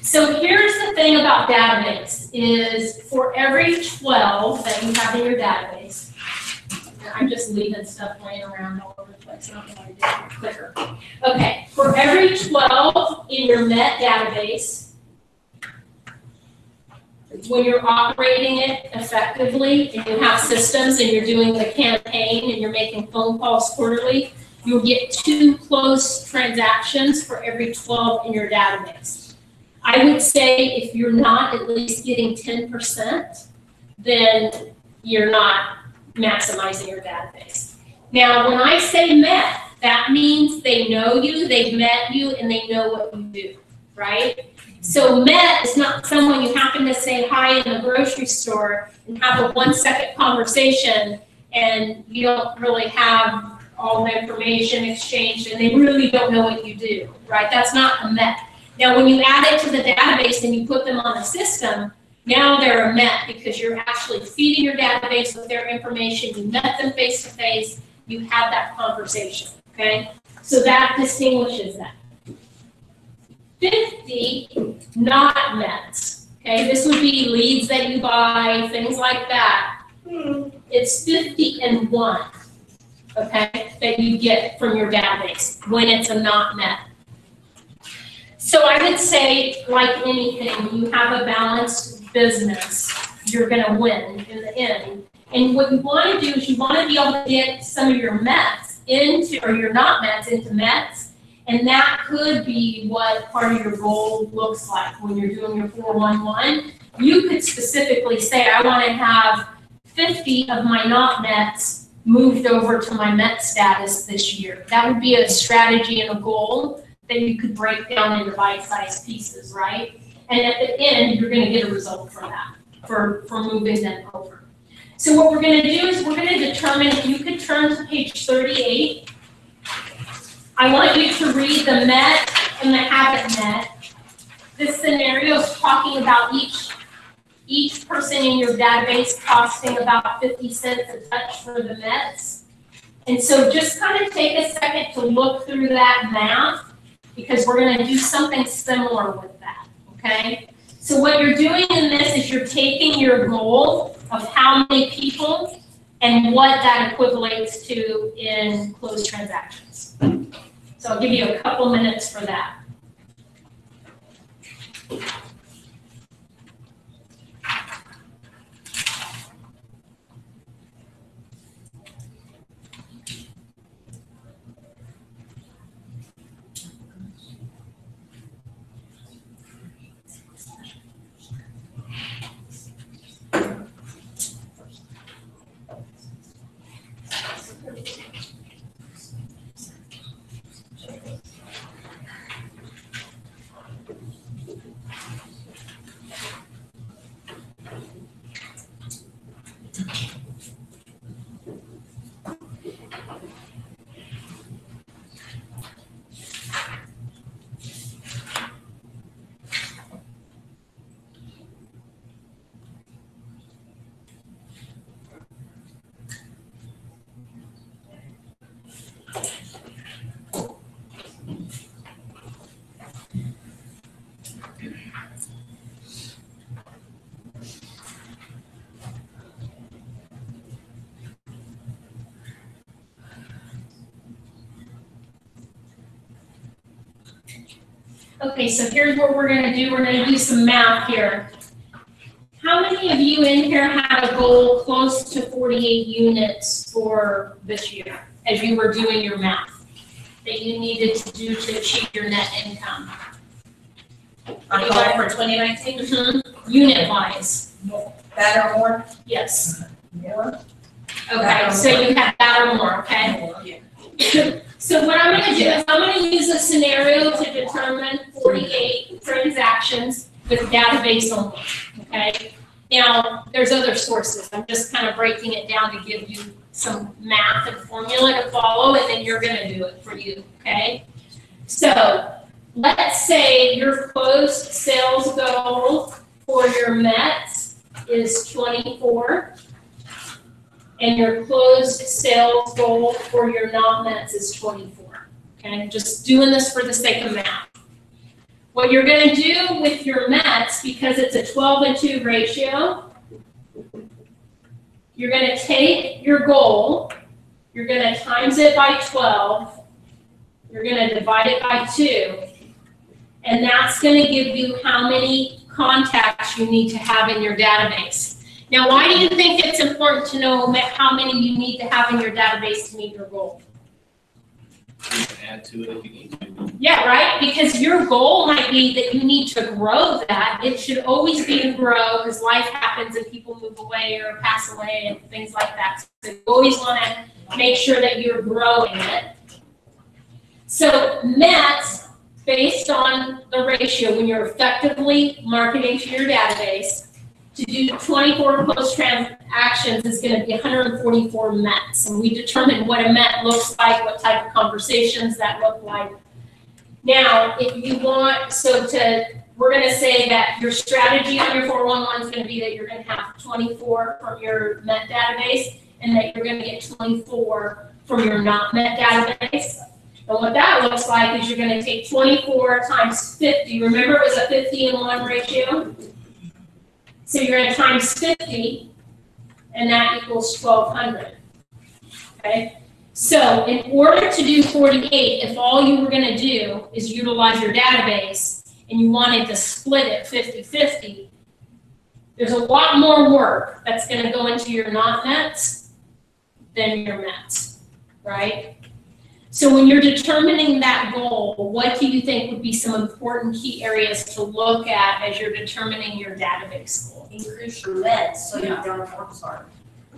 So here's the thing about database is for every 12 that you have in your database, I'm just leaving stuff laying around all over the place. I don't know why I did it quicker. Okay, for every 12 in your Met database, when you're operating it effectively and you have systems and you're doing the campaign and you're making phone calls quarterly, you'll get 2 closed transactions for every 12 in your database. I would say if you're not at least getting 10%, then you're not maximizing your database. Now, when I say met, that means they know you, they've met you, and they know what you do, right? So met is not someone you happen to say hi in the grocery store and have a 1-second conversation and you don't really have all the information exchanged and they really don't know what you do, right? That's not a met. Now, when you add it to the database and you put them on the system, now they're a met because you're actually feeding your database with their information. You met them face to face. You had that conversation, okay? So that distinguishes that. 50 not mets, okay? This would be leads that you buy, things like that. It's 50 and 1, okay, that you get from your database when it's a not met. So I would say, like anything, when you have a balanced business, you're going to win in the end. And what you want to do is you want to be able to get some of your mets into, or your not mets into mets, and that could be what part of your goal looks like when you're doing your 411. You could specifically say, I want to have 50 of my not mets moved over to my met status this year. That would be a strategy and a goal that you could break down into bite-sized pieces, right? And at the end, you're gonna get a result from that, for moving them over. So what we're gonna do is we're gonna determine, if you could turn to page 38. I want you to read the MET and the habit MET. This scenario is talking about each person in your database costing about 50 cents a touch for the METs. And so just kind of take a second to look through that math, because we're gonna do something similar with that, okay? So what you're doing in this is you're taking your goal of how many people and what that equates to in closed transactions. So I'll give you a couple minutes for that. Okay, so here's what we're gonna do. We're gonna do some math here. How many of you in here had a goal close to 48 units for this year as you were doing your math that you needed to do to achieve your net income?
I'm going for 2019.
Unit wise.
That or more?
Yes.
More.
Okay, so you have that or more, okay?
Yeah.
So what I'm gonna do is I'm gonna use a scenario to determine 48 transactions with database only, okay? Now, there's other sources. I'm just kind of breaking it down to give you some math and formula to follow, and then you're gonna do it for you, okay? So let's say your closed sales goal for your METs is 24. And your closed sales goal for your non-METs is 24. Okay, just doing this for the sake of math. What you're going to do with your METs, because it's a 12:2 ratio, you're going to take your goal, you're going to times it by 12, you're going to divide it by 2, and that's going to give you how many contacts you need to have in your database. Now, why do you think it's important to know how many you need to have in your database to meet your goal?
You can add to it if you need to.
Yeah, right? Because your goal might be that you need to grow that. It should always be to grow, because life happens and people move away or pass away and things like that. So you always want to make sure that you're growing it. So METs, based on the ratio, when you're effectively marketing to your database, to do 24 closed transactions is going to be 144 METs. And we determine what a MET looks like, what type of conversations that look like. Now, if you want, we're going to say that your strategy on your 411 is going to be that you're going to have 24 from your MET database, and that you're going to get 24 from your not MET database. And what that looks like is you're going to take 24 times 50. Remember, it was a 50-1 ratio? So you're going to times 50, and that equals 1,200, okay? So in order to do 48, if all you were going to do is utilize your database, and you wanted to split it 50-50, there's a lot more work that's going to go into your not-METs than your METs, right? So when you're determining that goal, what do you think would be some important key areas to look at as you're determining your database goal?
Increase your METs so you don't work hard.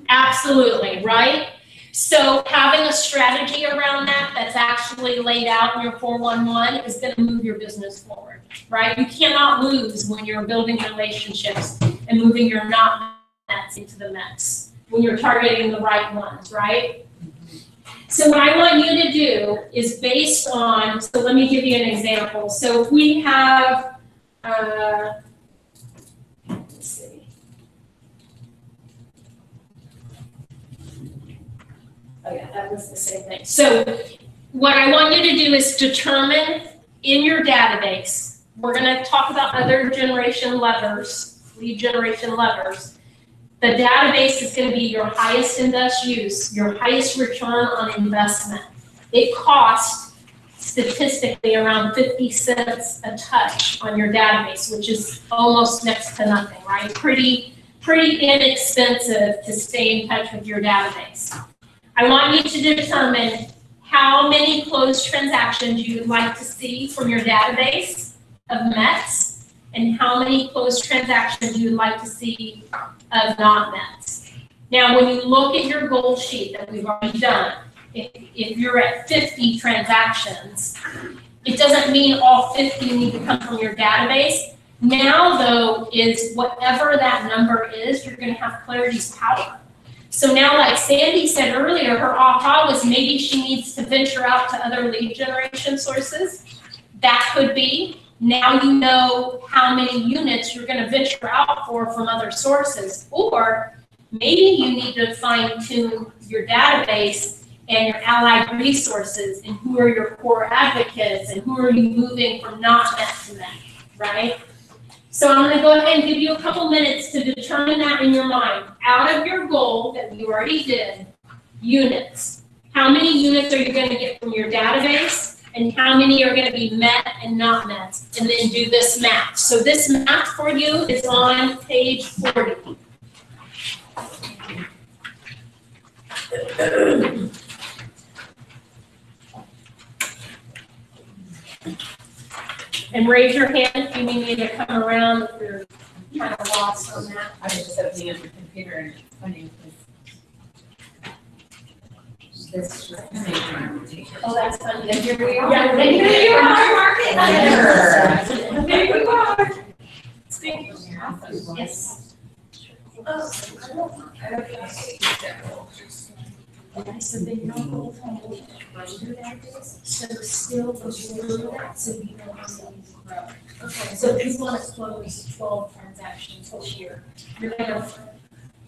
Absolutely, right? So having a strategy around that that's actually laid out in your 411 is going to move your business forward, right? You cannot lose when you're building relationships and moving your not Mets into the Mets, when you're targeting the right ones, right? So what I want you to do is based on, so let me give you an example. So if we have, let's see. Oh yeah, that was the same thing. So what I want you to do is determine in your database, we're gonna talk about other generation levers, lead generation levers. The database is gonna be your highest and best use, your highest return on investment. It costs statistically around 50 cents a touch on your database, which is almost next to nothing, right? Pretty inexpensive to stay in touch with your database. I want you to determine how many closed transactions you'd like to see from your database of Mets and how many closed transactions you'd like to see of not Mets. Now, when you look at your goal sheet that we've already done, if you're at 50 transactions, it doesn't mean all 50 need to come from your database. Now, though, is whatever that number is, you're going to have clarity's power. So now, like Sandy said earlier, her aha was maybe she needs to venture out to other lead generation sources. That could be. Now you know how many units you're going to venture out for from other sources. Or maybe you need to fine tune your database and your allied resources and who are your core advocates and who are you moving from not Met to Met, right? So I'm going to go ahead and give you a couple minutes to determine that in your mind. Out of your goal that you already did, units. How many units are you going to get from your database? And how many are going to be Met and not Met? And then do this math. So this math for you is on page 40. And raise your hand if you need me to come around if you're kind of lost on that.
I was just opening up your computer and it's funny because this.
Oh, that's funny.
And here we are.
Yeah, and here you are. There you are. Yes. Okay, so then your whole thing so still go through that so you know how many grow. Okay, so if you want to close 12 transactions this year, you're gonna,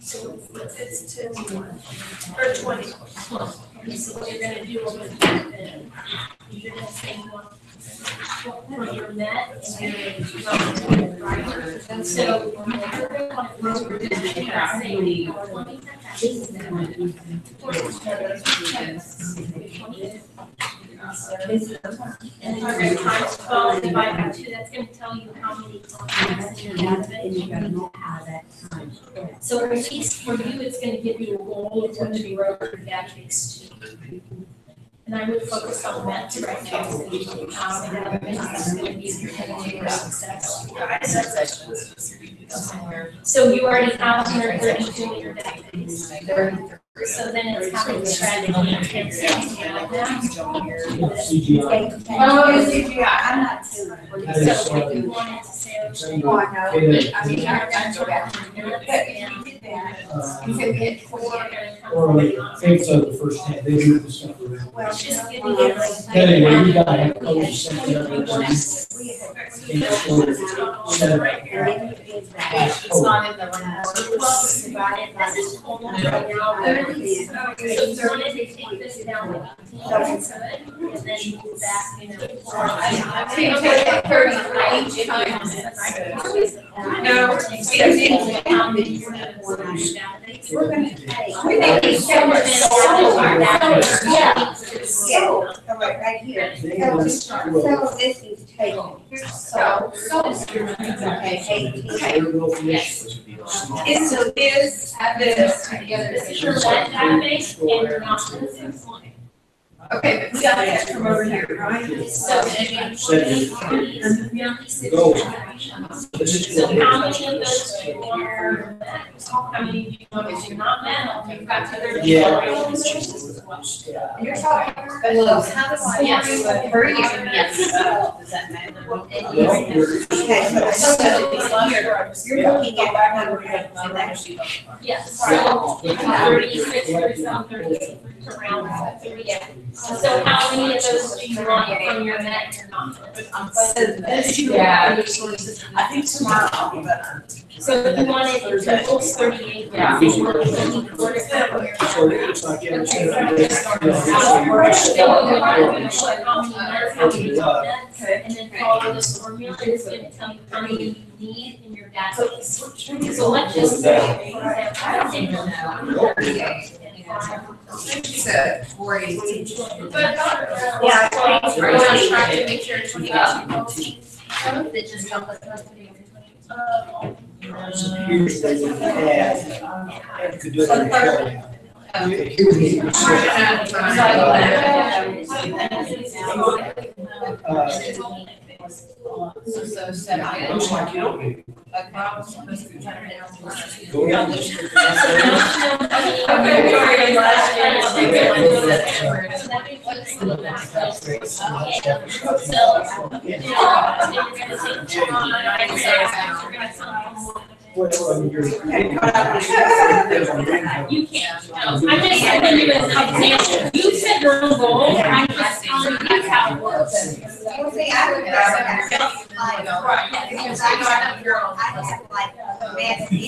so it's 10 or 20. Okay, so what you're gonna do over the you're gonna say you want for your Met and your right? And so you're gonna want to grow your say 20 and then you're going to times 12 divided by 2, that's going to tell you how many contacts in your database. So at least for you, it's going to give you a goal of what to grow your database to. And I would focus on Mets right now. So you can it's going to be your success. So you already have 132 in your database. So then it's having the strategy and
CGI.
Oh, CGI, I'm not
So if you wanted to say, okay,
I mean, I'm sure that. You said we had 4.
Or things of the first hand, they do the stuff around.
Well,
just giving you like.
Anyway, you got it. Oh, you sent it up.
It's not in the report.
This is total right now. So you wanted to take this down to 15, and then move back, you know.
So you take that 33 times. No,
We're gonna take.
we think it's so much.
Yeah. So, right here. So this is taken.
So,
Okay, 18.
Yes.
is this together.
This is your Met database and your not business line.
Okay, but we got that from over here, right?
So again,
Go.
so how many of those do you want are Met? How many do you want is you're not Met? You've got other.
Yeah.
Resources.
You're talking about how does
Yes.
per year, yes. Does that matter?
Okay, so you're looking at that number of election.
Yes, so 36 or some 38, around 38. So how many of those do you want from your net and not?
Yeah.
I think tomorrow I'll be better.
So if you wanted in total 38.
Yeah. So it's like, yeah, it's
And then follow this formula, it's gonna tell you how many you need in your data. So let's just say, for example, I don't think you'll know.
So, 40.
Yeah.
We're gonna try to make sure it's 20.
That just help us.
Here's the, you could do it in Carolina.
So, 7.
Looks like you don't need. Well, I mean, you're.
You can't. I'm just giving you an example. You said your own goal, I'm just telling you that's how it works.
Well, see, I would rather have because I have like math and.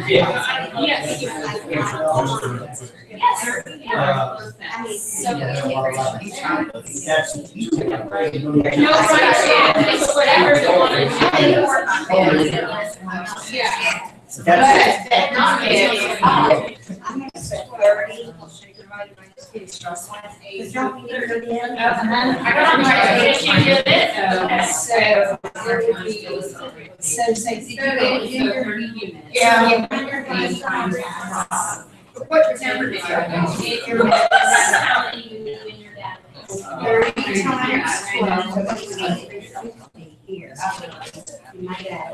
Yeah.
Yes.
I mean,
So.
That's.
No, it's whatever you want to do.
Yeah.
That's.
But not
I'm gonna put 30. Because don't we need to go down?
I don't know if you did it.
So say 30 units.
Yeah.
What number did you have?
How many you need in your data.
30 times 12, so we need 50 here. My dad.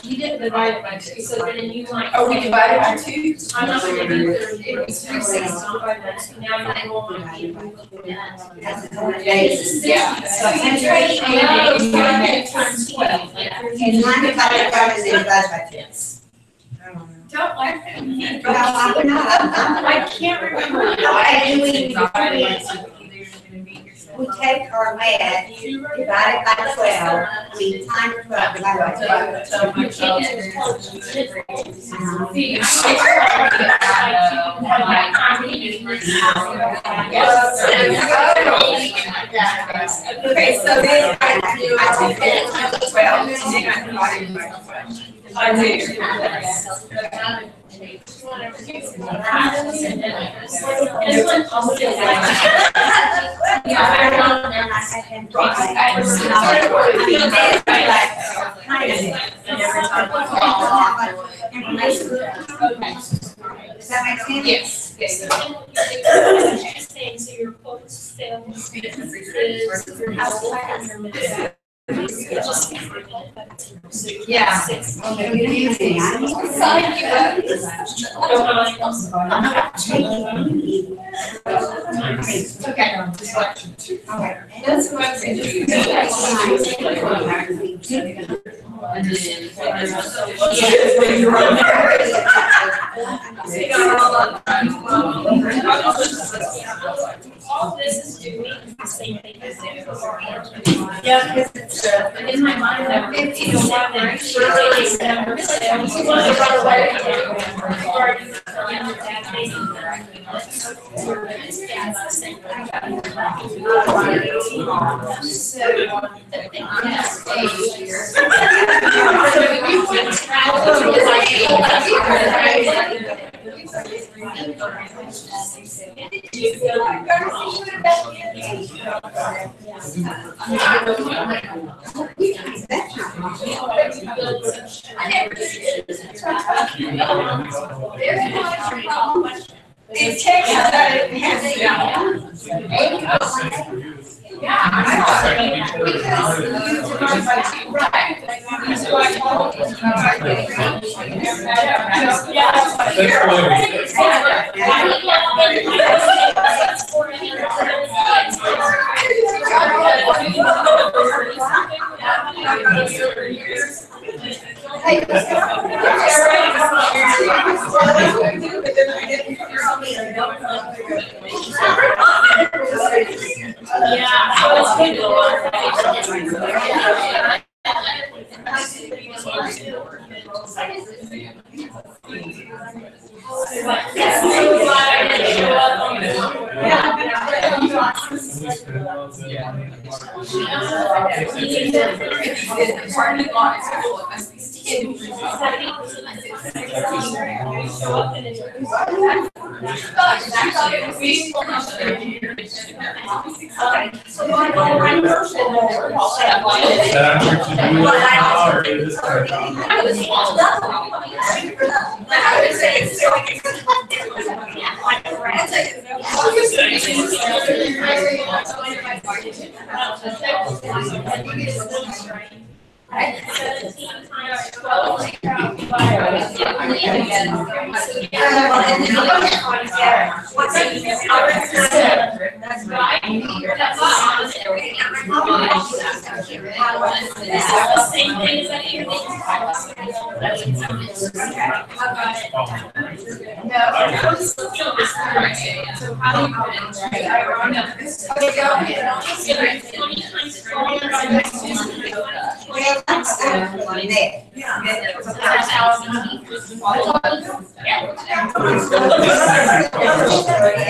You didn't divide it by two, so then you like.
Oh, we divided by 2?
I'm not gonna do 30, it was 360 divided by 2, now you're going to be looking at.
Yeah.
So it's
Times 12, yeah.
And mine divided by 10.
Don't like them.
Well, I'm not.
I can't remember
Okay,
why.
we take our math, divide it by 12, we times 12, divided by 12.
See,
Okay, so then I do, I take it times 12, and then I divide it by 12. I do.
Does that make sense?
Yes, yes.
So your quotes, sales, businesses, your household, and your business.
Yeah.
Okay.
That's what I'm saying.
All this is doing the same thing as
Yeah, because it's,
in my mind, I'm thinking, you know what, I'm sure it's number sales. You want to run away. Or you tell them that they
It takes that, it has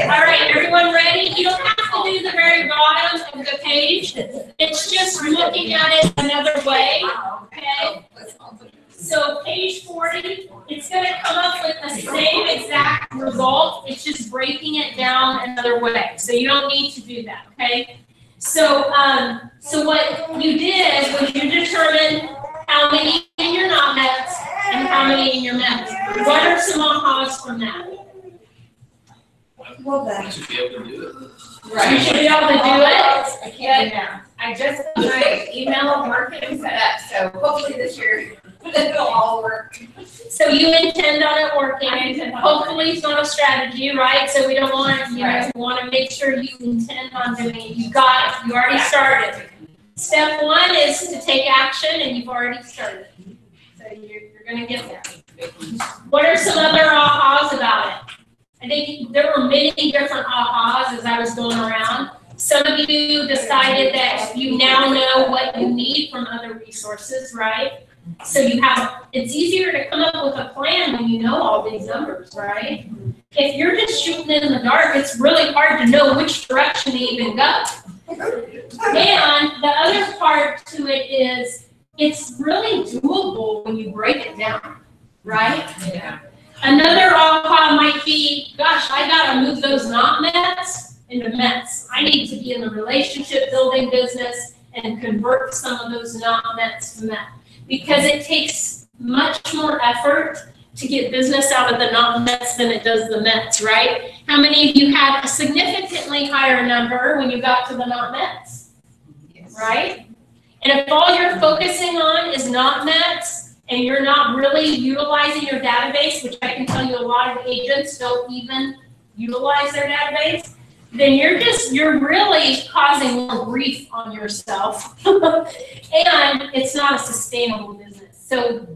Alright, everyone ready? You don't have to do the very bottom of the page. It's just looking at it another way, okay? So page 40, it's gonna come up with the same exact result, it's just breaking it down another way. So you don't need to do that, okay? So what you did was you determined how many in your not mets and how many in your mets. What are some ahas from that?
I should be able to do it.
You should be able to do it.
I can't do that. I just got my email marketing set up, so hopefully this year it'll all work.
So you intend on it working.
I intend on it.
Hopefully it's not a strategy, right? So we don't want, you know, we want to make sure you intend on doing it. You got it. You already started. Step one is to take action, and you've already started. So you're going to get there. What are some other ahas about it? I think there were many different ahas as I was going around. Some of you decided that you now know what you need from other resources, right? So it's easier to come up with a plan when you know all these numbers, right? If you're just shooting in the dark, it's really hard to know which direction to even go. And the other part to it is it's really doable when you break it down, right?
Yeah.
Another aha might be, gosh, I gotta move those not mets into mets. I need to be in the relationship building business and convert some of those not mets to met. Because it takes much more effort to get business out of the not mets than it does the mets, right? How many of you had a significantly higher number when you got to the not mets?
Yes.
Right? And if all you're focusing on is not mets, and you're not really utilizing your database, which I can tell you a lot of agents don't even utilize their database, then you're really causing more grief on yourself. And it's not a sustainable business. So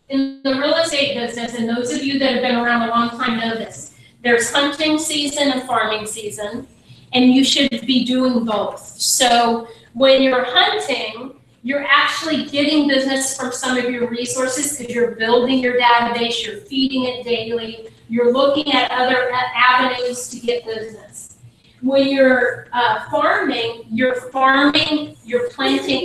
in the real estate business, and those of you that have been around a long time know this, there's hunting season and farming season, and you should be doing both. So when you're hunting, you're actually getting business from some of your resources because you're building your database, you're feeding it daily, you're looking at other avenues to get business. When you're farming, you're planting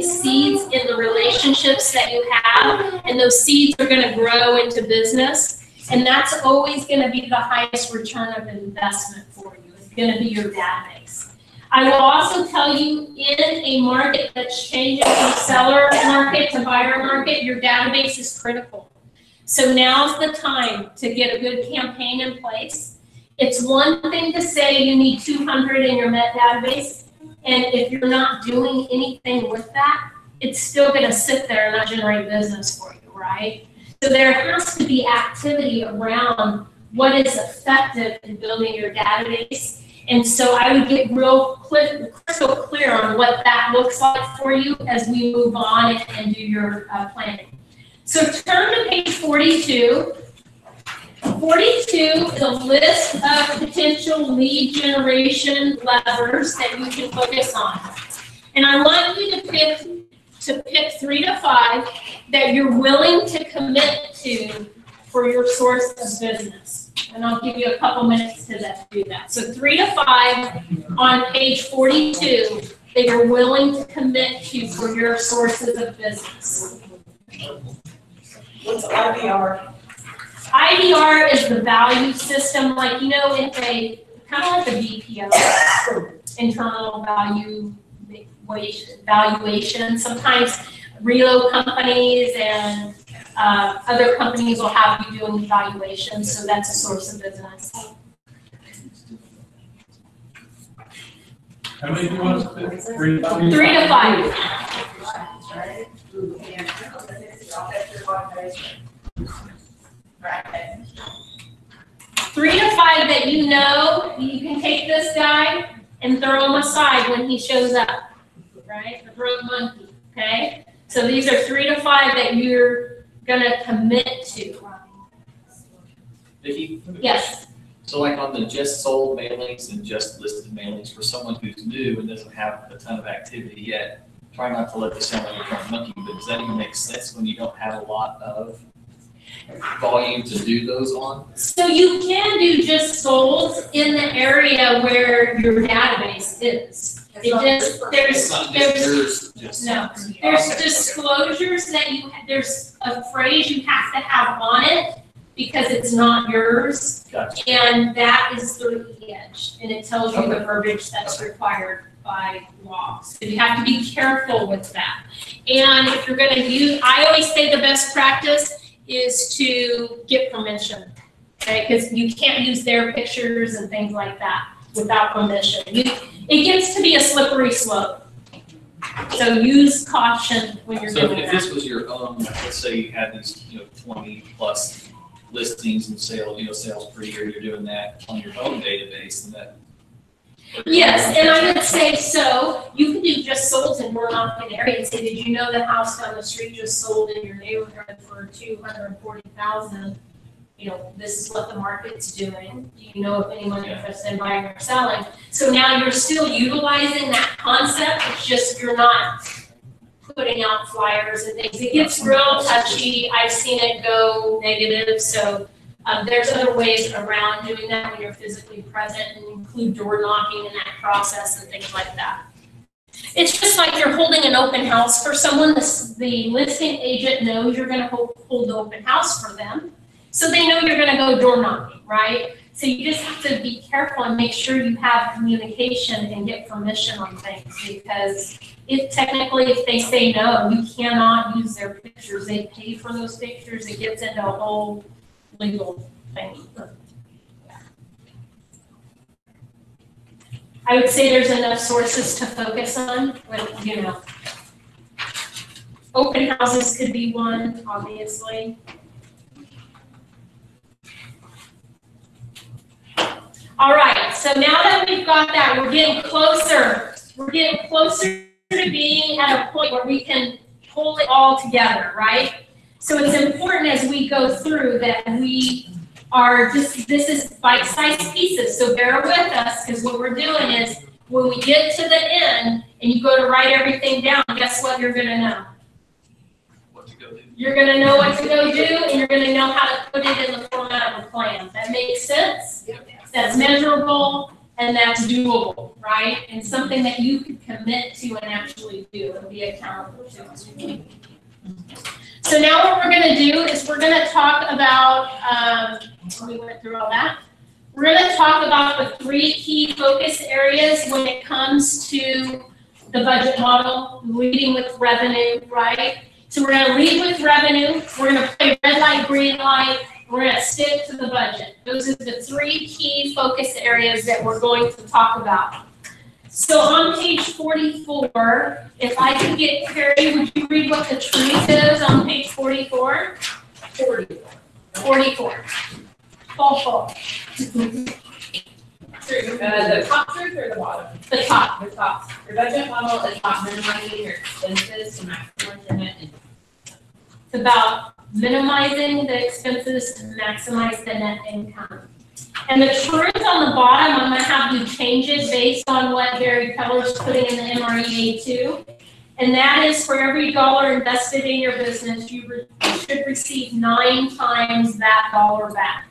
seeds in the relationships that you have, and those seeds are going to grow into business, and that's always going to be the highest return of investment for you. It's going to be your database. I will also tell you, in a market that's changing from seller market to buyer market, your database is critical. So now's the time to get a good campaign in place. It's one thing to say you need 200 in your Met database, and if you're not doing anything with that, it's still going to sit there and not generate business for you, right? So there has to be activity around what is effective in building your database. And so I would get crystal clear on what that looks like for you as we move on and do your planning. So turn to page 42. 42 is a list of potential lead generation levers that you can focus on. And I want you to pick 3 to 5 that you're willing to commit to for your source of business. And I'll give you a couple minutes to do that. So 3 to 5 on page 42 that you're willing to commit to for your sources of business.
What's IVR?
IVR is the value system, like, you know, in a kind of like the BPO, internal valuation. Sometimes reload companies and other companies will have you doing evaluations, so that's a source of business.
How many do you want to pick? 3 to 5?
3 to 5.
Right.
3 to 5 that you know you can take this guy and throw him aside when he shows up, right? The broke monkey, okay? So these are 3 to 5 that you're gonna commit to.
Vickie?
Yes.
So like on the just sold mailings and just listed mailings, for someone who's new and doesn't have a ton of activity yet, try not to let this sound like a broke monkey, but does that even make sense when you don't have a lot of volume to do those on?
So you can do just sold in the area where your database is. There's disclosures that there's a phrase you have to have on it because it's not yours.
Gotcha.
And that is through the edge, and it tells you the verbiage that's required by law. So you have to be careful with that. And if you're gonna use, I always say the best practice is to get permission, okay? Because you can't use their pictures and things like that without permission. It gets to be a slippery slope. So use caution when you're doing that.
So if this was your own, let's say you had these, 20 plus listings and sales per year, you're doing that on your own database, and that.
Yes, and I would say so. You can do just sold in more often area and say, did you know the house down the street just sold in your neighborhood for $240,000? This is what the market's doing. Do you know if anyone's interested in buying or selling? So now you're still utilizing that concept. It's just you're not putting out flyers and things. It gets real touchy. I've seen it go negative. So there's other ways around doing that when you're physically present, and include door knocking in that process and things like that. It's just like you're holding an open house for someone. The listing agent knows you're going to hold the open house for them. So they know you're going to go door knocking, right? So you just have to be careful and make sure you have communication and get permission on things, because if they say no, you cannot use their pictures. They pay for those pictures. It gets into a whole legal thing. I would say there's enough sources to focus on, but open houses could be one, obviously. All right, so now that we've got that, we're getting closer. We're getting closer to being at a point where we can pull it all together, right? So it's important as we go through that we are this is bite-sized pieces, so bear with us, because what we're doing is when we get to the end and you go to write everything down, guess what you're gonna know?
What to go do.
You're gonna know what to go do, and you're gonna know how to put it in the format of a plan. That makes sense?
Yep.
That's measurable and that's doable, right? And something that you could commit to and actually do and be accountable to. So now what we're gonna do is we're gonna talk about, we went through all that. We're gonna talk about the 3 key focus areas when it comes to the budget model, leading with revenue, right? So we're gonna lead with revenue, we're gonna play red light, green light, we're gonna stick to the budget. Those are the 3 key focus areas that we're going to talk about. So on page 44, if I could get Carrie, would you read what the truth is on page 44? 44. Full.
The top truth or the bottom?
The top.
The top. Your budget model is about minimizing your expenses to maximize your net income.
It's about minimizing the expenses to maximize the net income. And the truth on the bottom, I'm gonna have you change it based on what Gary Keller's putting in the MREA too. And that is for every dollar invested in your business, you should receive 9 times that dollar back.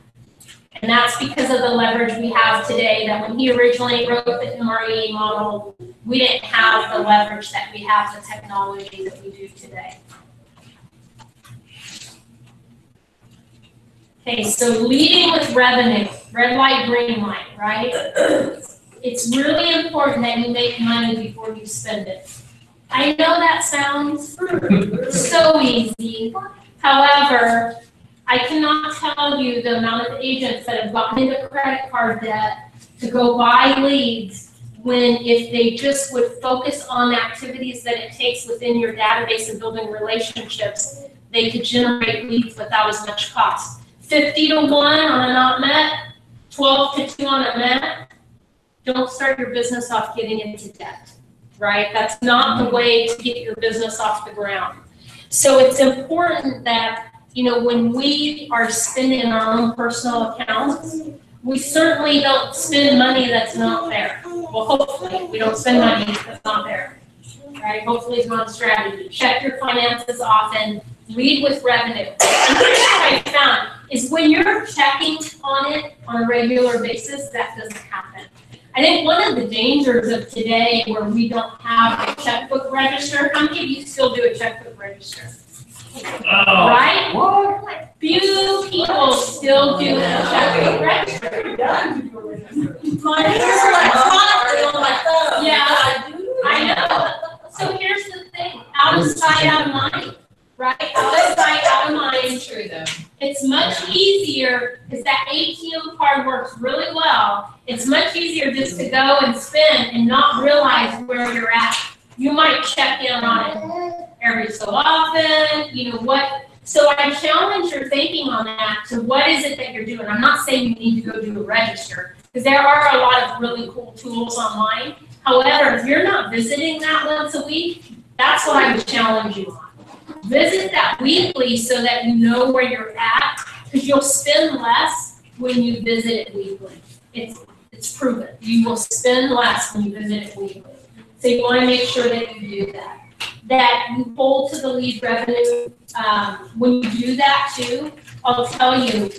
And that's because of the leverage we have today, that when he originally wrote the MREA model, we didn't have the leverage that we have, the technology that we do today. Okay, so leading with revenue, red light, green light, right? It's really important that you make money before you spend it. I know that sounds so easy. However, I cannot tell you the amount of agents that have gotten into credit card debt to go buy leads when if they just would focus on the activities that it takes within your database and building relationships, they could generate leads without as much cost. 50 to 1 on a not met, 12 to 2 on a met. Don't start your business off getting into debt, right? That's not the way to get your business off the ground. So it's important that, you know, when we are spending our own personal accounts, we certainly don't spend money that's not there. Well, hopefully we don't spend money that's not there, right? Hopefully it's not a strategy. Check your finances often, lead with revenue. And here's what I found is when you're checking on it on a regular basis, that doesn't happen. I think one of the dangers of today where we don't have a checkbook register, how many of you still do a checkbook register?
Oh.
Right? What? Few people still do a checkbook register.
Mine is electronically on my phone.
Yeah, I know. So here's the thing, out of sight, out of mind, right? Out of sight, out of mind.
It's true though.
It's much easier, because that ATM card works really well. It's much easier just to go and spend and not realize where you're at. You might check in on it every so often, you know what. So I challenge your thinking on that to what is it that you're doing. I'm not saying you need to go do a register, because there are a lot of really cool tools online. However, if you're not visiting that once a week, that's what I would challenge you on. Visit that weekly so that you know where you're at, because you'll spend less when you visit it weekly. It's proven. You will spend less when you visit it weekly. So you want to make sure that you do that. That you hold to the lead revenue. When you do that too, I'll tell you,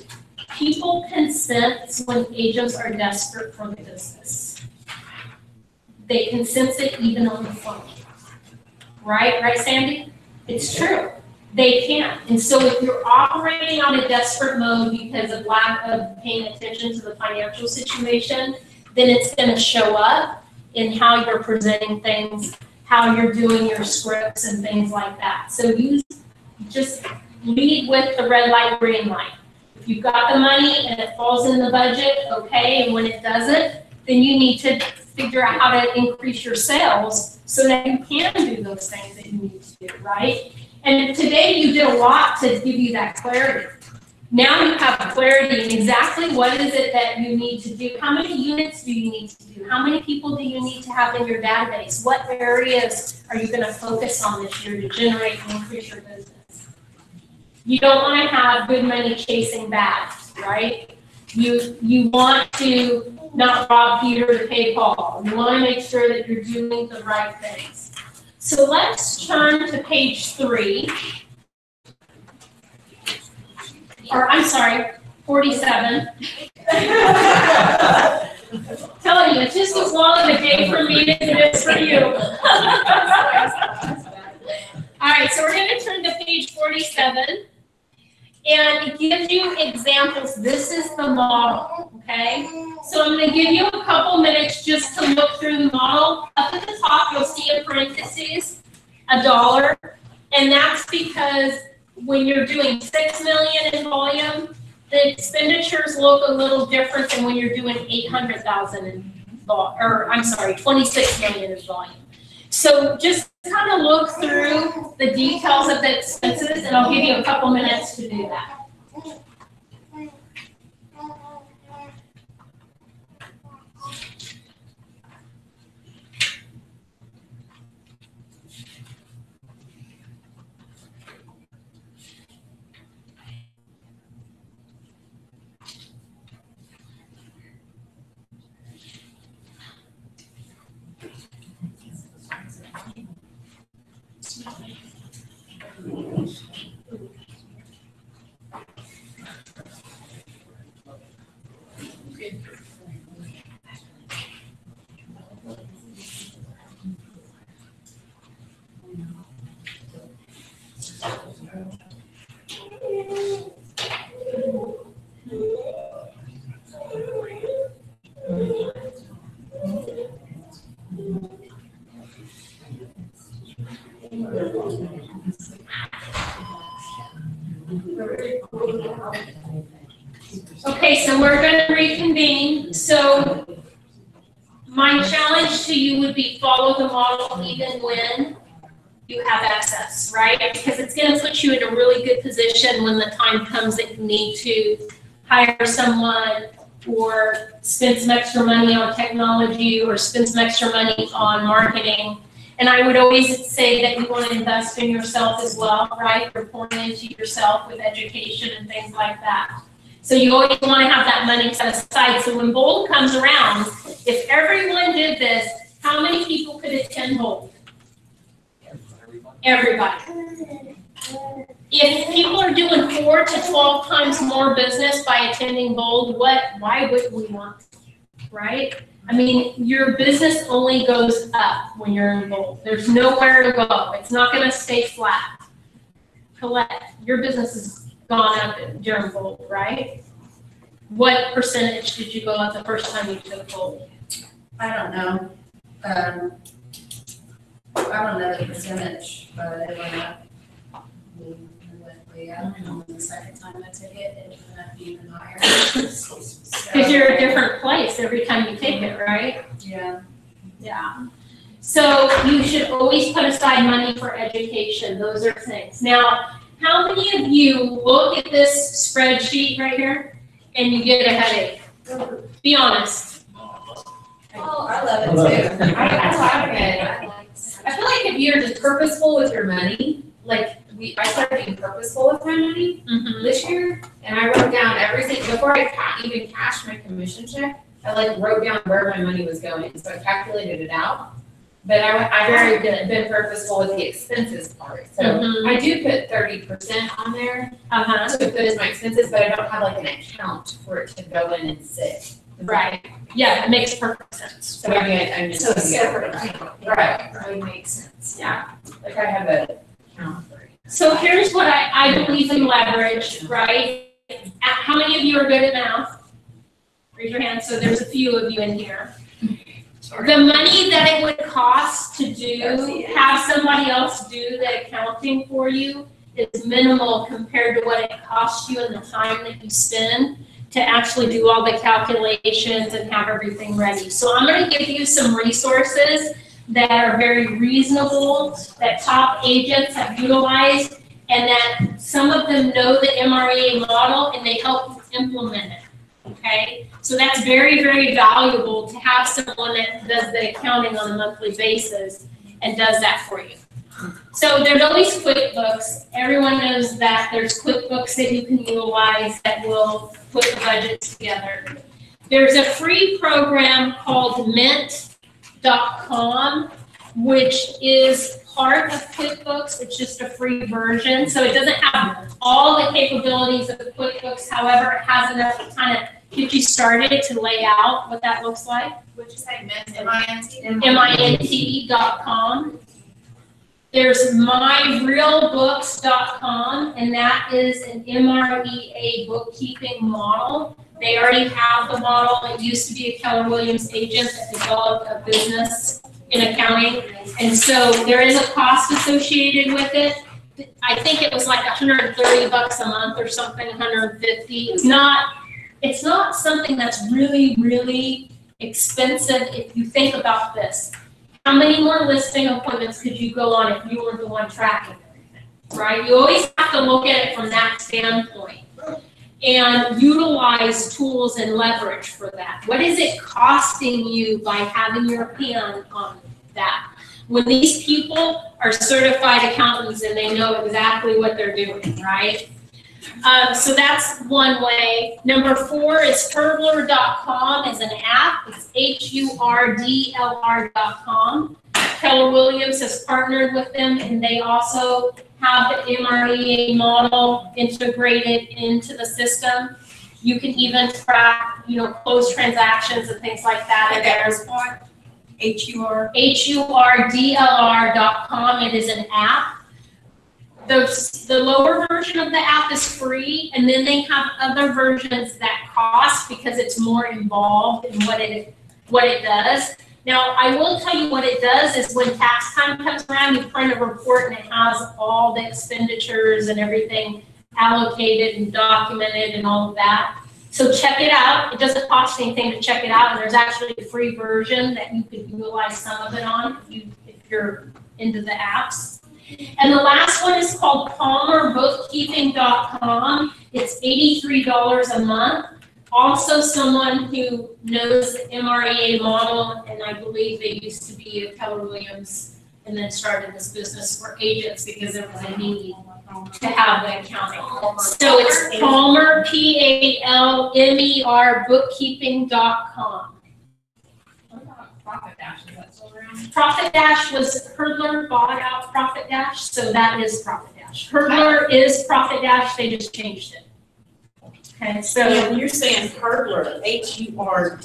people can sense when agents are desperate for the business. They can sense it even on the phone. Right, Sandy? It's true. They can. And so if you're operating on a desperate mode because of lack of paying attention to the financial situation, then it's going to show up in how you're presenting things, how you're doing your scripts and things like that. So you just lead with the red light, green light. If you've got the money and it falls in the budget, okay, and when it doesn't, then you need to figure out how to increase your sales so that you can do those things that you need to do, right? And today you did a lot to give you that clarity. Now you have clarity in exactly what is it that you need to do. How many units do you need to do? How many people do you need to have in your database? What areas are you going to focus on this year to generate and increase your business? You don't want to have good money chasing bad, right? You want to not rob Peter to pay Paul. You want to make sure that you're doing the right things. So let's turn to page 3. Or I'm sorry, 47. Telling you, it's just as long of a day for me as it is for you. All right, so we're going to turn to page 47. And it gives you examples. This is the model, okay? So I'm going to give you a couple minutes just to look through the model. Up at the top, you'll see in parentheses $1. And that's because when you're doing 6 million in volume, the expenditures look a little different than when you're doing 800,000 in volume, or I'm sorry, 26 million in volume. So just kind of look through the details of the expenses, and I'll give you a couple minutes to do that. Okay, so we're going to reconvene. So my challenge to you would be follow the model even when you have excess, right? Because it's going to put you in a really good position when the time comes that you need to hire someone or spend some extra money on technology or spend some extra money on marketing. And I would always say that you want to invest in yourself as well, right? You're pouring into yourself with education and things like that. So you always want to have that money set aside. So when Bold comes around, if everyone did this, how many people could attend Bold? Everybody. If people are doing 4 to 12 times more business by attending Bold, why would we want to, right? I mean, your business only goes up when you're in Bold. There's nowhere to go. It's not going to stay flat. Colette, your business has gone up during Bold, right? What percentage did you go up the first time you took Bold?
I don't know. I don't know the percentage, but it went up. It went way up, and the second time I took it, it went up even higher.
Because you're a different place every time you take it, right?
Yeah.
Yeah. So you should always put aside money for education. Those are things. Now, how many of you look at this spreadsheet right here and you get a headache? Be honest.
Oh, I love it too.
I love it. I feel like if you're just purposeful with your money, like I started being purposeful with my money this year, and I wrote down everything before I even cashed my commission check. I wrote down where my money was going, so I calculated it out. But I very been purposeful with the expenses part. So I do put 30% on there to put as my expenses, but I don't have an account for it to go in and sit.
Right. Yeah, it makes perfect sense.
So maybe I'm just.
So a separate account.
Right.
It makes sense.
Yeah.
I have an account for it.
So here's what I believe in leverage, right? How many of you are good at math? Raise your hand. So there's a few of you in here. The money that it would cost to have somebody else do the accounting for you is minimal compared to what it costs you and the time that you spend to actually do all the calculations and have everything ready. So I'm going to give you some resources that are very reasonable, that top agents have utilized, and that some of them know the MREA model and they help you implement it. Okay, so that's very, very valuable to have someone that does the accounting on a monthly basis and does that for you. So there's always QuickBooks. Everyone knows that there's QuickBooks that you can utilize that will put the budgets together. There's a free program called Mint.com, which is part of QuickBooks. It's just a free version, so it doesn't have all the capabilities of QuickBooks. However, it has enough to kind of get you started to lay out what that looks like.
What'd you say, Mint?
Mint.com. There's myrealbooks.com, and that is an MREA bookkeeping model. They already have the model. It used to be a Keller Williams agent that developed a business in accounting, and so there is a cost associated with it. I think it was like $130 a month or something, $150. It's not something that's really, really expensive if you think about this. how many more listing appointments could you go on if you were the one tracking everything, right? You always have to look at it from that standpoint and utilize tools and leverage for that. What is it costing you by having your hand on that? When these people are certified accountants and they know exactly what they're doing, right? So that's one way. Number 4 is hurdler.com is an app. It's HURDLR.com. Keller Williams has partnered with them, and they also have the MREA model integrated into the system. You can even track, closed transactions and things like that. And there's HURDLR.com. It is an app. The lower version of the app is free, and then they have other versions that cost because it's more involved in what it does. Now, I will tell you what it does is when tax time comes around, you print a report and it has all the expenditures and everything allocated and documented and all of that. So check it out. It doesn't cost anything to check it out, and there's actually a free version that you can utilize some of it on if you're into the apps. And the last one is called PalmerBookkeeping.com. It's $83 a month. Also someone who knows the MREA model, and I believe they used to be at Keller Williams and then started this business for agents because there was a need to have the accounting. So it's Palmer, PALMER, bookkeeping.com.
Profit Dash, is that still around?
Profit Dash was Hurdler bought out Profit Dash, so that is Profit Dash. Hurdler is Profit Dash, they just changed it. Okay, so.
And you're saying Hurdler, HURDLR?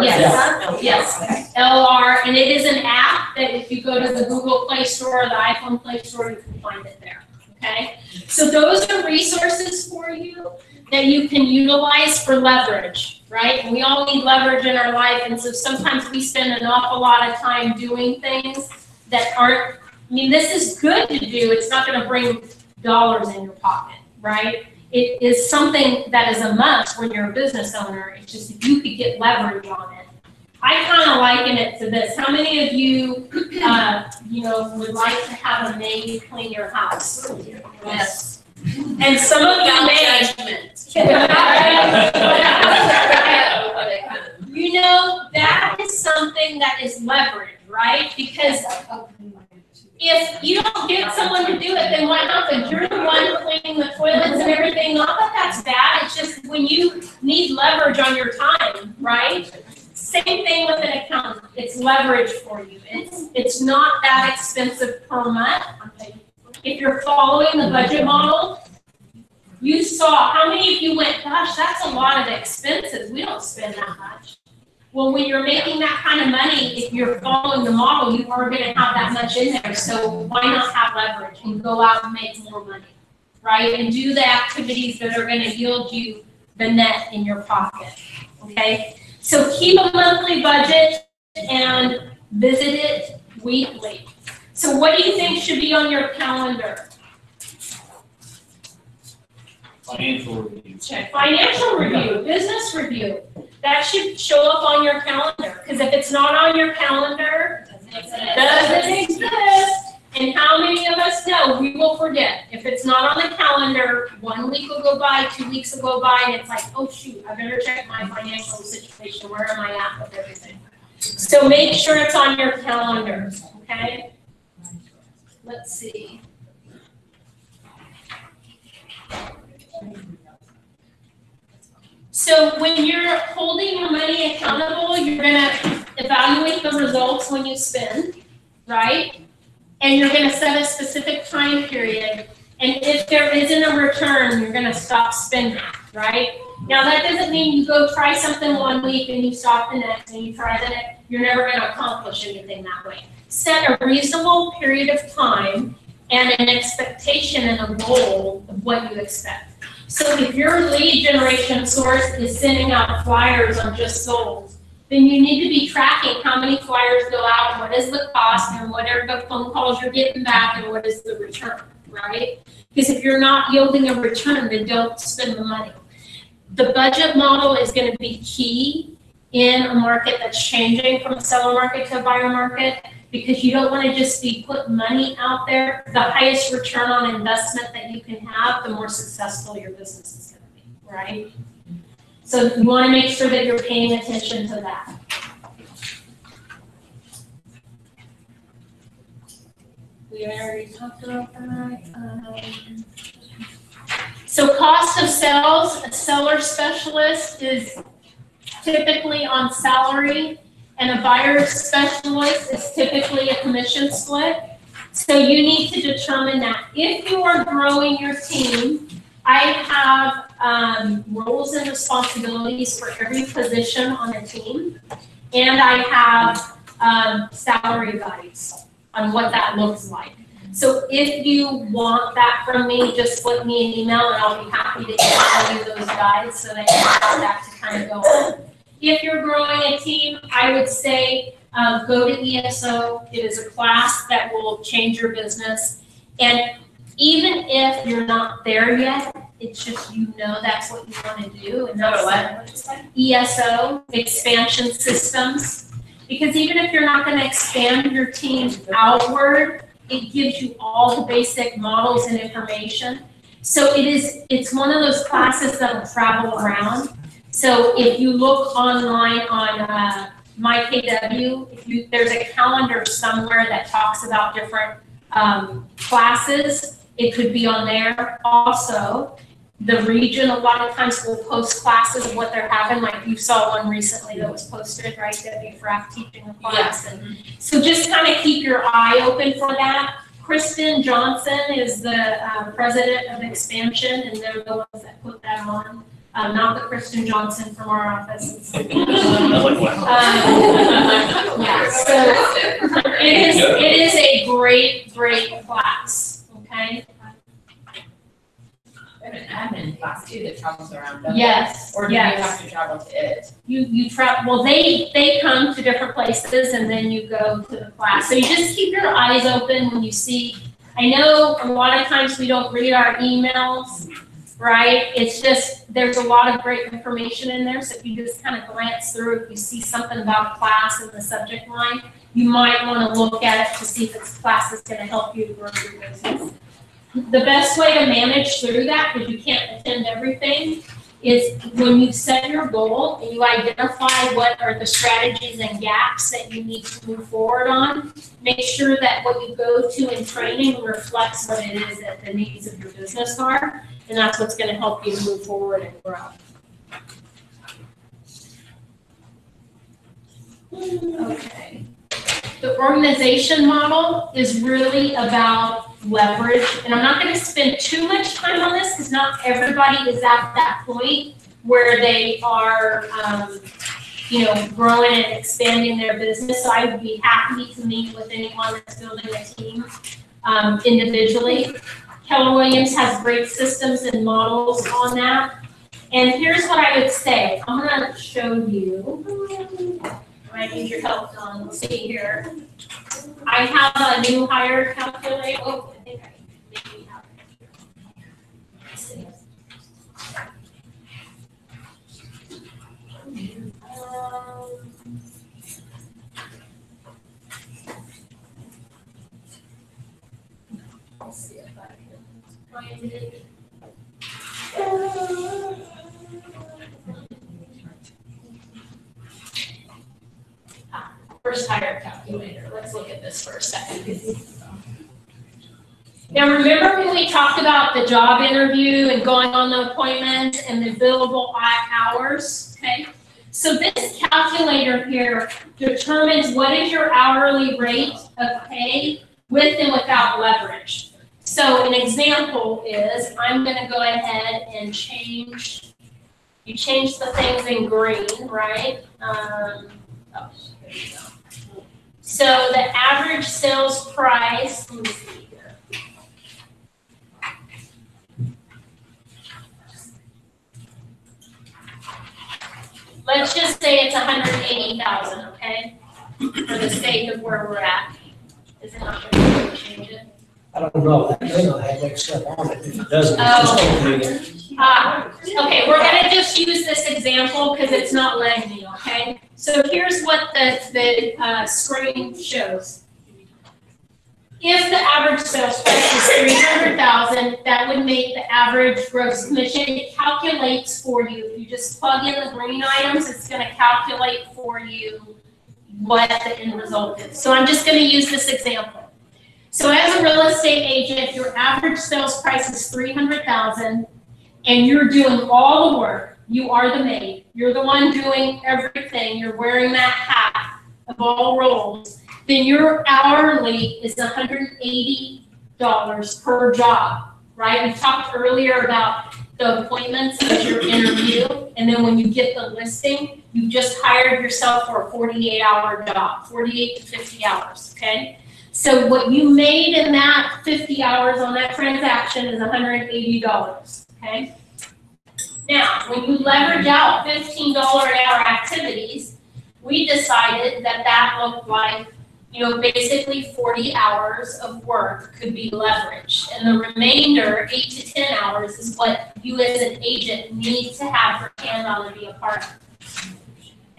Yes. Yes, LR, and it is an app that if you go to the Google Play Store or the iPhone Play Store, you can find it there, okay? So those are resources for you that you can utilize for leverage, right? And we all need leverage in our life, and so sometimes we spend an awful lot of time doing things that aren't, this is good to do, it's not gonna bring dollars in your pocket, right? It is something that is a must when you're a business owner. It's just if you could get leverage on it. I kind of liken it to this. How many of you, would like to have a maid clean your house?
Yes.
And some of you may. That is something that is leverage, right? Because if you don't get someone to do it, then what happens? You're the one cleaning the toilets and everything. Not that that's bad. It's just when you need leverage on your time, right? Same thing with an accountant. It's leverage for you. It's not that expensive per month. If you're following the budget model, you saw how many of you went, gosh, that's a lot of expenses. We don't spend that much. Well, when you're making that kind of money, if you're following the model, you are going to have that much in there. So why not have leverage and go out and make more money, right? And do the activities that are going to yield you the net in your pocket, okay? So keep a monthly budget and visit it weekly. So what do you think should be on your calendar?
Financial review.
Check financial review, business review. That should show up on your calendar, because if it's not on your calendar, it doesn't exist. And how many of us know we will forget? If it's not on the calendar, 1 week will go by, 2 weeks will go by, and it's like, oh shoot, I better check my financial situation. Where am I at with everything? So make sure it's on your calendar, okay? Let's see. So when you're holding your money accountable, you're gonna evaluate the results when you spend, right? And you're gonna set a specific time period. And if there isn't a return, you're gonna stop spending, right? Now that doesn't mean you go try something 1 week and you stop the next and you try the next. You're never gonna accomplish anything that way. Set a reasonable period of time and an expectation and a goal of what you expect. So if your lead generation source is sending out flyers on just sold, then you need to be tracking how many flyers go out, what is the cost, and what are the phone calls you're getting back, and what is the return, right? Because if you're not yielding a return, then don't spend the money. The budget model is going to be key in a market that's changing from a seller market to a buyer market, because you don't want to just be putting money out there. The highest return on investment that you can have, the more successful your business is going to be, right? So you want to make sure that you're paying attention to that. We already talked about that. So cost of sales, a seller specialist is typically on salary, and a buyer specialist is typically a commission split. So you need to determine that. If you are growing your team, I have roles and responsibilities for every position on the team, and I have salary guides on what that looks like. So if you want that from me, just flip me an email and I'll be happy to email you those guides so that you have that to kind of go on. If you're growing a team, I would say go to ESO. It is a class that will change your business. And even if you're not there yet, it's just that's what you want to do. And that's ESO, expansion systems. Because even if you're not going to expand your team outward, it gives you all the basic models and information. So it's one of those classes that will travel around. So if you look online on MyKW, there's a calendar somewhere that talks about different classes. It could be on there. Also, the region a lot of times will post classes of what they're having. Like you saw one recently that was posted, right? WFRAF teaching a class.
Yeah.
And so just kind of keep your eye open for that. Kristen Johnson is the president of Expansion, and they're the ones that put that on. Not the Kristen Johnson from our office. Yeah, so it is a great class, okay?
We have an admin class too that travels around, doesn't it?
Yes,
Or do you
yes.
have to travel to it?
You travel, well, they come to different places and then you go to the class. So you just keep your eyes open when you see, I know a lot of times we don't read our emails, right? It's just, there's a lot of great information in there. So if you just kind of glance through, if you see something about a class in the subject line, you might want to look at it to see if this class is going to help you grow your business. The best way to manage through that, because you can't attend everything, is when you set your goal and you identify what are the strategies and gaps that you need to move forward on, make sure that what you go to in training reflects what it is that the needs of your business are, and that's what's going to help you move forward and grow. Okay. The organization model is really about leverage, and I'm not going to spend too much time on this because not everybody is at that point where they are, growing and expanding their business. So I would be happy to meet with anyone that's building a team individually. Keller Williams has great systems and models on that. And here's what I would say. I'm going to show you. I need your help, Don. Let's see here. I have a new hire calculator. Oh, I think I maybe have it here. Let's see. Let's see if I can find it. First hire calculator. Let's look at this for a second. Now remember when we talked about the job interview and going on the appointment and the billable hours, okay? So this calculator here determines what is your hourly rate of pay with and without leverage. So an example is, I'm gonna go ahead and change the things in green, right? There you go. So the average sales price, let me see here. Let's just say it's 180,000, okay? For the sake of where we're at. Is it not going to change it?
I don't know, that may not have next step on it, if it doesn't, it's just okay.
Okay, we're gonna just use this example because it's not letting me, okay? So here's what the screen shows. If the average sales price is $300,000, that would make the average gross commission. It calculates for you. If you just plug in the green items, it's gonna calculate for you what the end result is. So I'm just gonna use this example. So as a real estate agent, your average sales price is $300,000, and you're doing all the work. You are the maid. You're the one doing everything. You're wearing that hat of all roles. Then your hourly is $180 per job, right? We talked earlier about the appointments as your interview, and then when you get the listing, you just hired yourself for a 48-hour job, 48 to 50 hours, okay? So what you made in that 50 hours on that transaction is $180, okay? Now, when you leverage out $15 an hour activities, we decided that that looked like, basically 40 hours of work could be leveraged. And the remainder, 8 to 10 hours, is what you as an agent need to have your hand on and be a part of.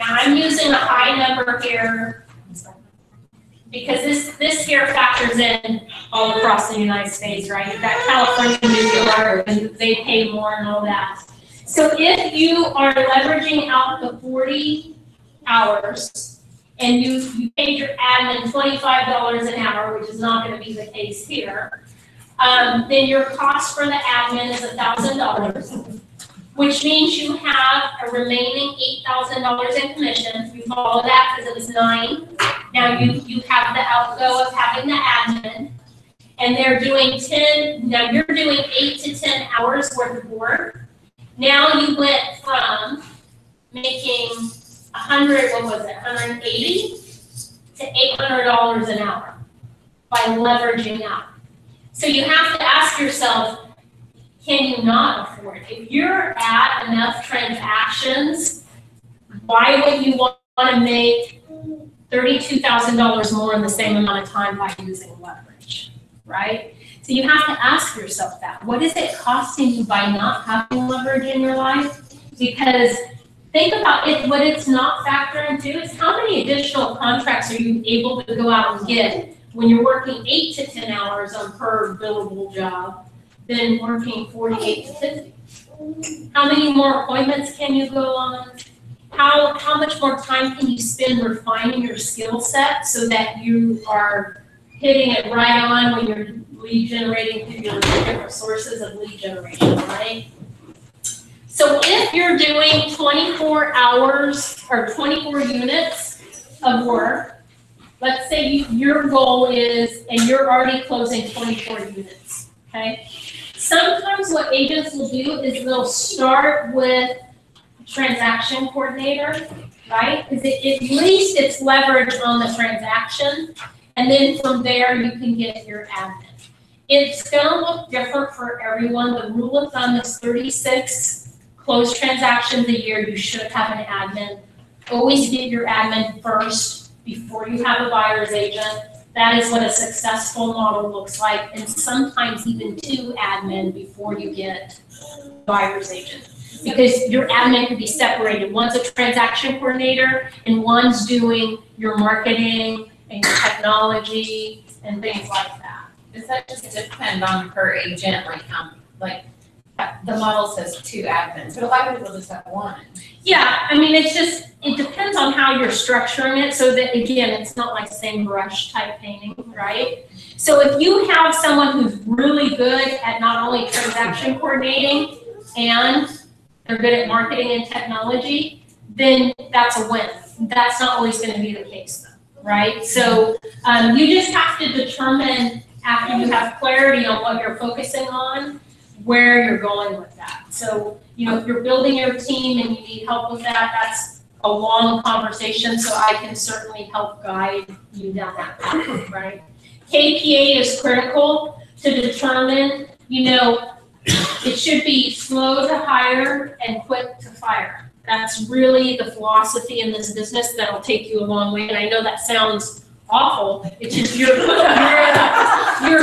Now, I'm using a high number here because this here factors in all across the United States, right? You've got California, New York, and they pay more and all that. So if you are leveraging out the 40 hours, and you paid your admin $25 an hour, which is not going to be the case here, then your cost for the admin is $1,000, which means you have a remaining $8,000 in commission. You follow that because it was 9. Now you have the outgo of having the admin, and they're doing 10. Now you're doing 8 to 10 hours worth of work. Now you went from making 180 to $800 an hour by leveraging out. So you have to ask yourself, can you not afford it? If you're at enough transactions, why would you want to make $32,000 more in the same amount of time by using leverage, right? So you have to ask yourself that. What is it costing you by not having leverage in your life? Because think about it, what it's not factoring into is how many additional contracts are you able to go out and get when you're working 8 to 10 hours on per billable job than working 48 to 50. How many more appointments can you go on? How much more time can you spend refining your skill set so that you are hitting it right on when you're lead generating through your different sources of lead generation, right? So if you're doing 24 hours or 24 units of work, let's say your goal is, and you're already closing 24 units, okay? Sometimes what agents will do is they'll start with transaction coordinator, right? Because at least it's leverage on the transaction, and then from there you can get your admin. It's gonna look different for everyone. The rule of thumb is 36 closed transactions a year, you should have an admin. Always get your admin first before you have a buyer's agent. That is what a successful model looks like, and sometimes even 2 admin before you get buyer's agent. Because your admin can be separated. One's a transaction coordinator, and one's doing your marketing and your technology and things like that.
Does that just depend on per agent, like the model says 2 admins, but a lot of people just have 1.
Yeah, I mean, it depends on how you're structuring it, so that, again, it's not like same brush type painting, right? So if you have someone who's really good at not only transaction coordinating and they're good at marketing and technology, then that's a win. That's not always going to be the case, though, right? So you just have to determine, after you have clarity on what you're focusing on, where you're going with that. So, if you're building your team and you need help with that, that's a long conversation, so I can certainly help guide you down that path, right? KPA is critical to determine, it should be slow to hire and quick to fire. That's really the philosophy in this business that'll take you a long way. And I know that sounds awful. It's just you're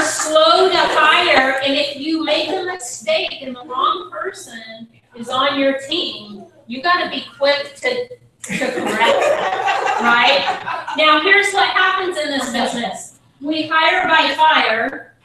slow to hire, and if you make a mistake and the wrong person person is on your team, you gotta be quick to correct that, right? Now, here's what happens in this business. We hire by fire,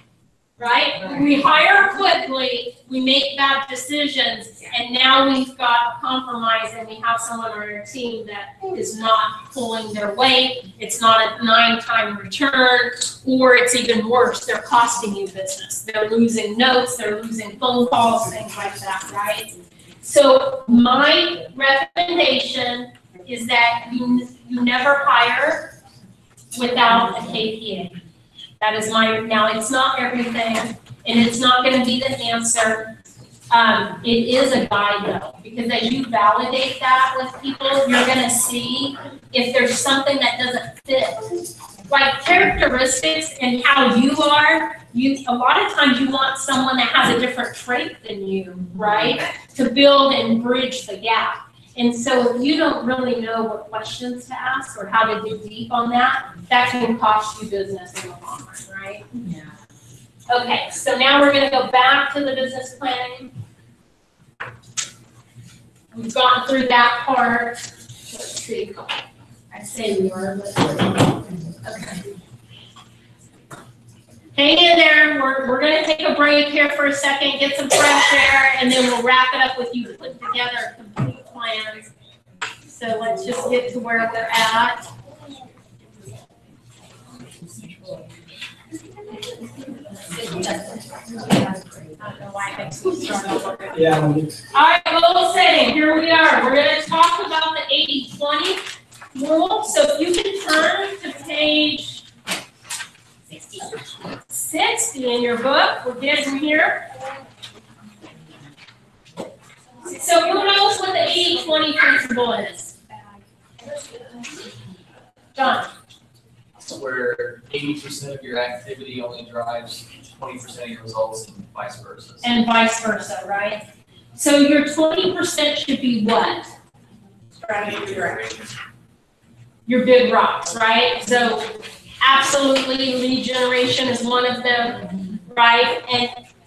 right? We hire quickly, we make bad decisions, and now we've got compromise and we have someone on our team that is not pulling their weight, it's not a 9-time return, or it's even worse, they're costing you business. They're losing notes, they're losing phone calls, things like that, right? So my recommendation is that you never hire without a KPA. That is now it's not everything, and it's not gonna be the answer. It is a guide though, because as you validate that with people, you're gonna see if there's something that doesn't fit. Like characteristics and how you are, a lot of times you want someone that has a different trait than you, right? To build and bridge the gap. And so if you don't really know what questions to ask or how to dig deep on that, that can cost you business in the long run, right?
Yeah.
Okay, so now we're gonna go back to the business planning. We've gone through that part. Let's see, I say we were, but, okay. Hang in there, we're gonna take a break here for a second, get some fresh air, and then we'll wrap it up with you putting together complete plans. So let's just get to where we're at.
Yeah.
All right, goal setting, here we are. We're gonna talk about the 80-20 rule. So if you can turn to page 60 in your book, we're getting here. So who knows what the 80-20 principle is? John?
Where 80% of your activity only drives 20% of your results and vice versa.
And vice versa, right? So your 20% should be what?
Strategy direction.
Your big rocks, right? So absolutely lead generation is one of them, right?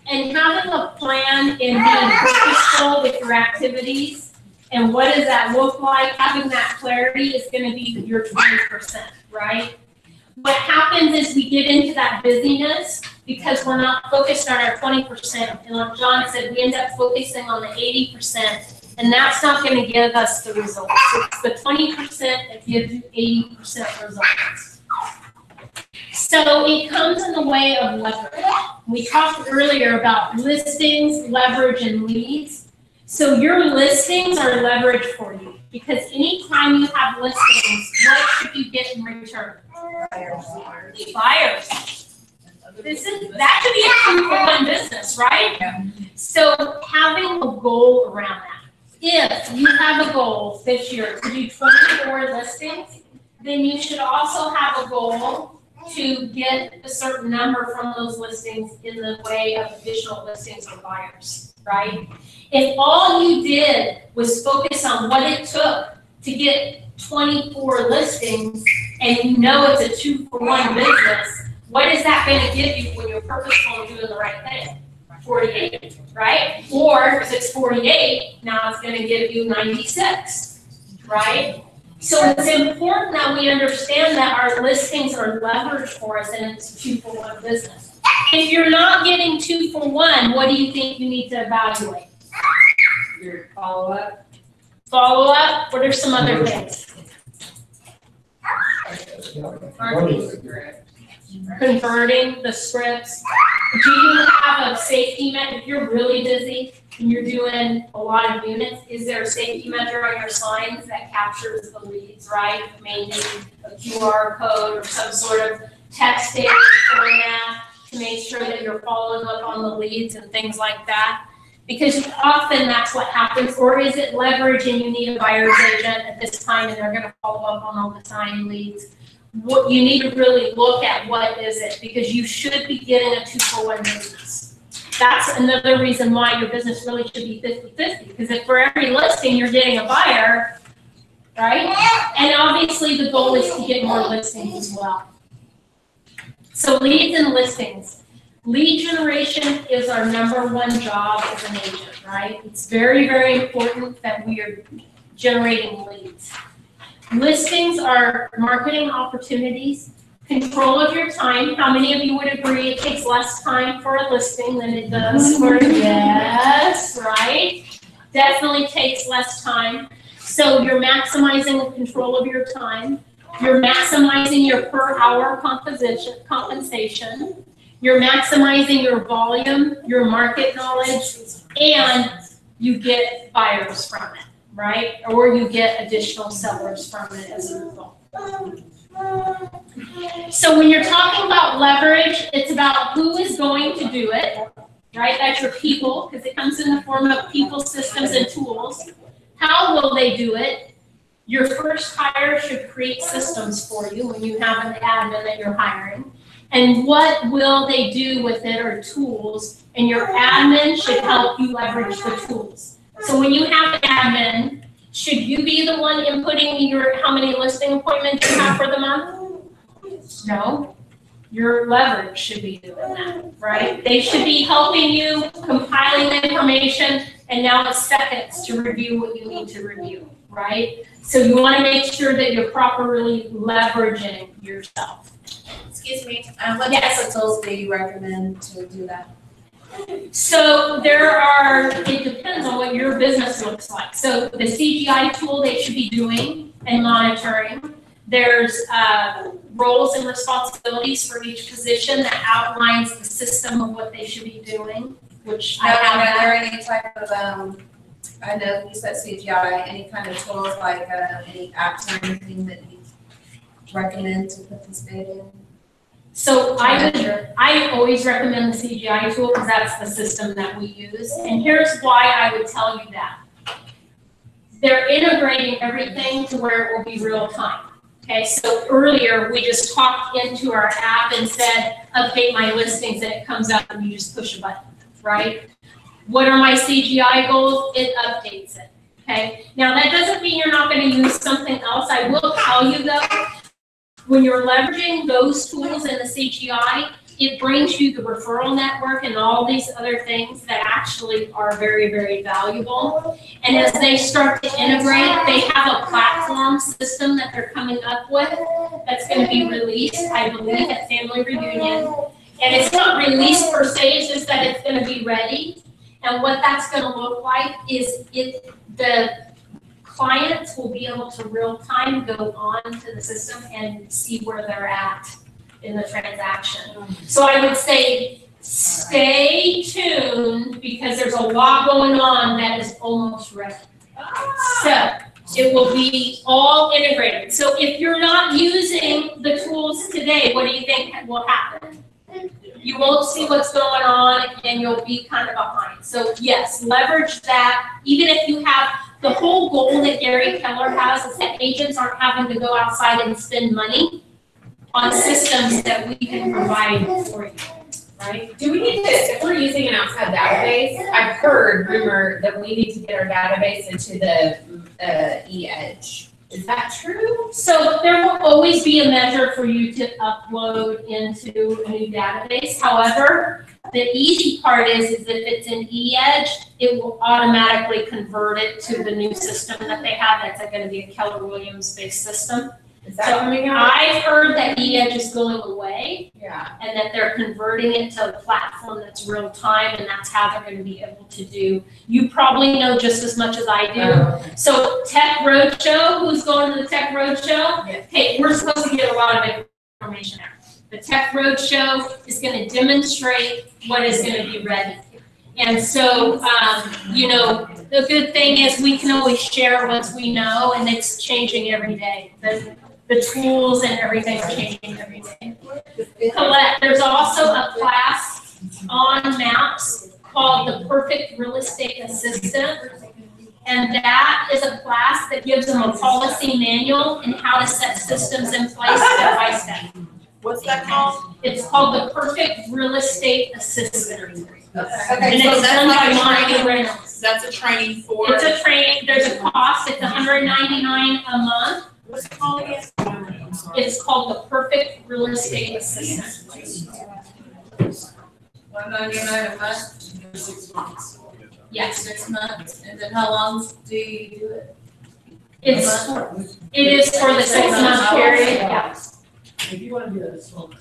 And having a plan and being purposeful with your activities and what does that look like, having that clarity is going to be your 20%, right? What happens is we get into that busyness because we're not focused on our 20%. And like John said, we end up focusing on the 80%, and that's not going to give us the results. It's the 20% that gives you 80% results. So it comes in the way of leverage. We talked earlier about listings, leverage, and leads. So your listings are leverage for you because anytime you have listings, what should you get in return? Buyers. That could be a 2-for-1 business, right? Yeah. So having a goal around that. If you have a goal this year to do 24 listings, then you should also have a goal to get a certain number from those listings in the way of additional listings for buyers, right? If all you did was focus on what it took to get 24 listings and you know it's a 2-for-1 business, what is that going to give you when you're purposeful and doing the right thing? 48, right? Or if it's 48, now it's going to give you 96, right? So it's important that we understand that our listings are leveraged for us and it's a 2-for-1 business. If you're not getting 2-for-1, what do you think you need to evaluate?
Your follow-up.
Follow-up, what are some other things? Converting the scripts. Do you have a safety measure? If you're really busy and you're doing a lot of units, is there a safety measure on your signs that captures the leads, right? Maybe a QR code or some sort of texting format to make sure that you're following up on the leads and things like that. Because often that's what happens. Or is it leverage and you need a buyer's agent at this time and they're going to follow up on all the sign leads? What you need to really look at what is it, because you should be getting a 2-for-1 business. That's another reason why your business really should be 50-50, because if for every listing you're getting a buyer, right? And obviously the goal is to get more listings as well. So leads and listings. Lead generation is our #1 job as an agent, right? It's very, very important that we are generating leads. Listings are marketing opportunities. Control of your time. How many of you would agree it takes less time for a listing than it does for, yes, right? Definitely takes less time. So you're maximizing the control of your time. You're maximizing your per hour compensation. You're maximizing your volume, your market knowledge, and you get buyers from it, right? Or you get additional sellers from it as a result. So when you're talking about leverage, it's about who is going to do it, right? That's your people, because it comes in the form of people, systems, and tools. How will they do it? Your first hire should create systems for you when you have an admin that you're hiring. And what will they do with it or tools? And your admin should help you leverage the tools. So when you have an admin, should you be the one inputting how many listing appointments you have for the month? No. Your leverage should be doing that, right? They should be helping you, compiling the information, and now it's seconds to review what you need to review, right? So you want to make sure that you're properly leveraging yourself.
Excuse me, what
Yes.
type of tools do you recommend to do that?
So it depends on what your business looks like. So the CGI tool they should be doing and monitoring. There's roles and responsibilities for each position that outlines the system of what they should be doing, which I have.
Are there any type of, I know you said CGI, any kind of tools like any apps or anything that you recommend to put this bid in?
So I always recommend the CGI tool because that's the system that we use. And here's why I would tell you that. They're integrating everything to where it will be real time. Okay, so earlier we just talked into our app and said, update my listings, and it comes up and you just push a button, right? What are my CGI goals? It updates it, okay? Now that doesn't mean you're not going to use something else. I will tell you though, when you're leveraging those tools in the CGI, it brings you the referral network and all these other things that actually are very, very valuable. And as they start to integrate, they have a platform system that they're coming up with that's going to be released, I believe, at Family Reunion. And it's not released per se, it's just that it's going to be ready. And what that's going to look like is the clients will be able to real time go on to the system and see where they're at in the transaction. So I would say stay tuned because there's a lot going on that is almost ready. So it will be all integrated. So if you're not using the tools today, what do you think will happen? You won't see what's going on and you'll be kind of behind. So yes, leverage that. Even if you have the whole goal that Gary Keller has is that agents aren't having to go outside and spend money on systems that we can provide for you, right?
Do we need to, if we're using an outside database, I've heard rumor that we need to get our database into the e-edge. Is that true?
So there will always be a measure for you to upload into a new database. However, the easy part is if it's in e-edge, it will automatically convert it to the new system that they have. That's going to be a Keller Williams based system.
Is that coming out?
I've heard that e-edge is going away.
Yeah.
And that they're converting it to a platform that's real time, and that's how they're going to be able to do. You probably know just as much as I do.
Okay.
So Tech Roadshow, who's going to the Tech Roadshow?
Yeah.
Hey, we're supposed to get a lot of information there. The Tech Roadshow is going to demonstrate what is going to be ready. And so, you know, the good thing is we can always share what we know, and it's changing every day. The tools and everything are changing every day. Colette, there's also a class on Maps called the Perfect Real Estate Assistant. And that is a class that gives them a policy manual and how to set systems in place step by step.
What's that called?
It's called the Perfect Real Estate Assistant.
Okay,
And
so
it's
that's
done by
like a
Monica
training,
Reynolds.
that's a training for.
It's a training, there's a cost, it's $199 a month.
What's it called again?
It's called the Perfect Real Estate Assistant.
$199 a month,
For 6 months.
Yes,
6 months, and then how long do you do it?
it is for the 6-month period, yes,
If you wanna do that, it's fine.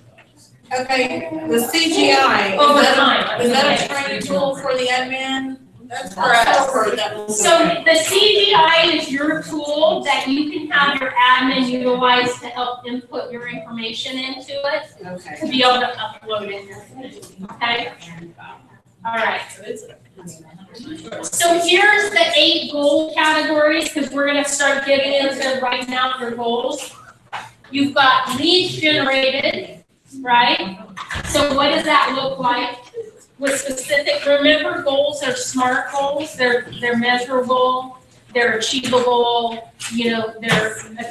Okay, the CGI,
over
is
time.
that a training tool for the admin? That's for us.
So the CGI is your tool that you can have your admin utilize to help input your information into it,
Okay.
to be able to upload it, okay? All right. So here's the 8 goal categories, because we're gonna start getting into writing out your goals. You've got leads generated, right? So what does that look like? With specific, remember, goals are SMART goals, they're measurable, they're achievable, you know,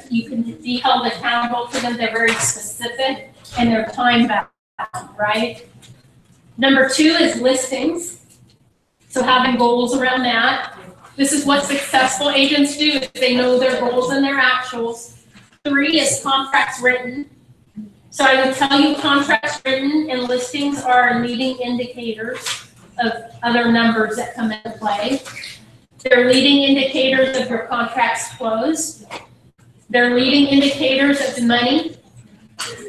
you can be held accountable to them, they're very specific, and they're time bound, right? Number 2 is listings. So having goals around that. This is what successful agents do, is they know their goals and their actuals. 3 is contracts written. So I would tell you contracts written and listings are leading indicators of other numbers that come into play. They're leading indicators of your contracts closed. They're leading indicators of the money.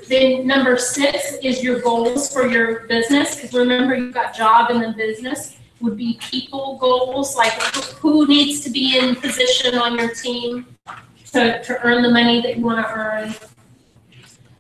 Then number 6 is your goals for your business, because remember, you've got job and then business would be people goals, like who needs to be in position on your team to earn the money that you want to earn.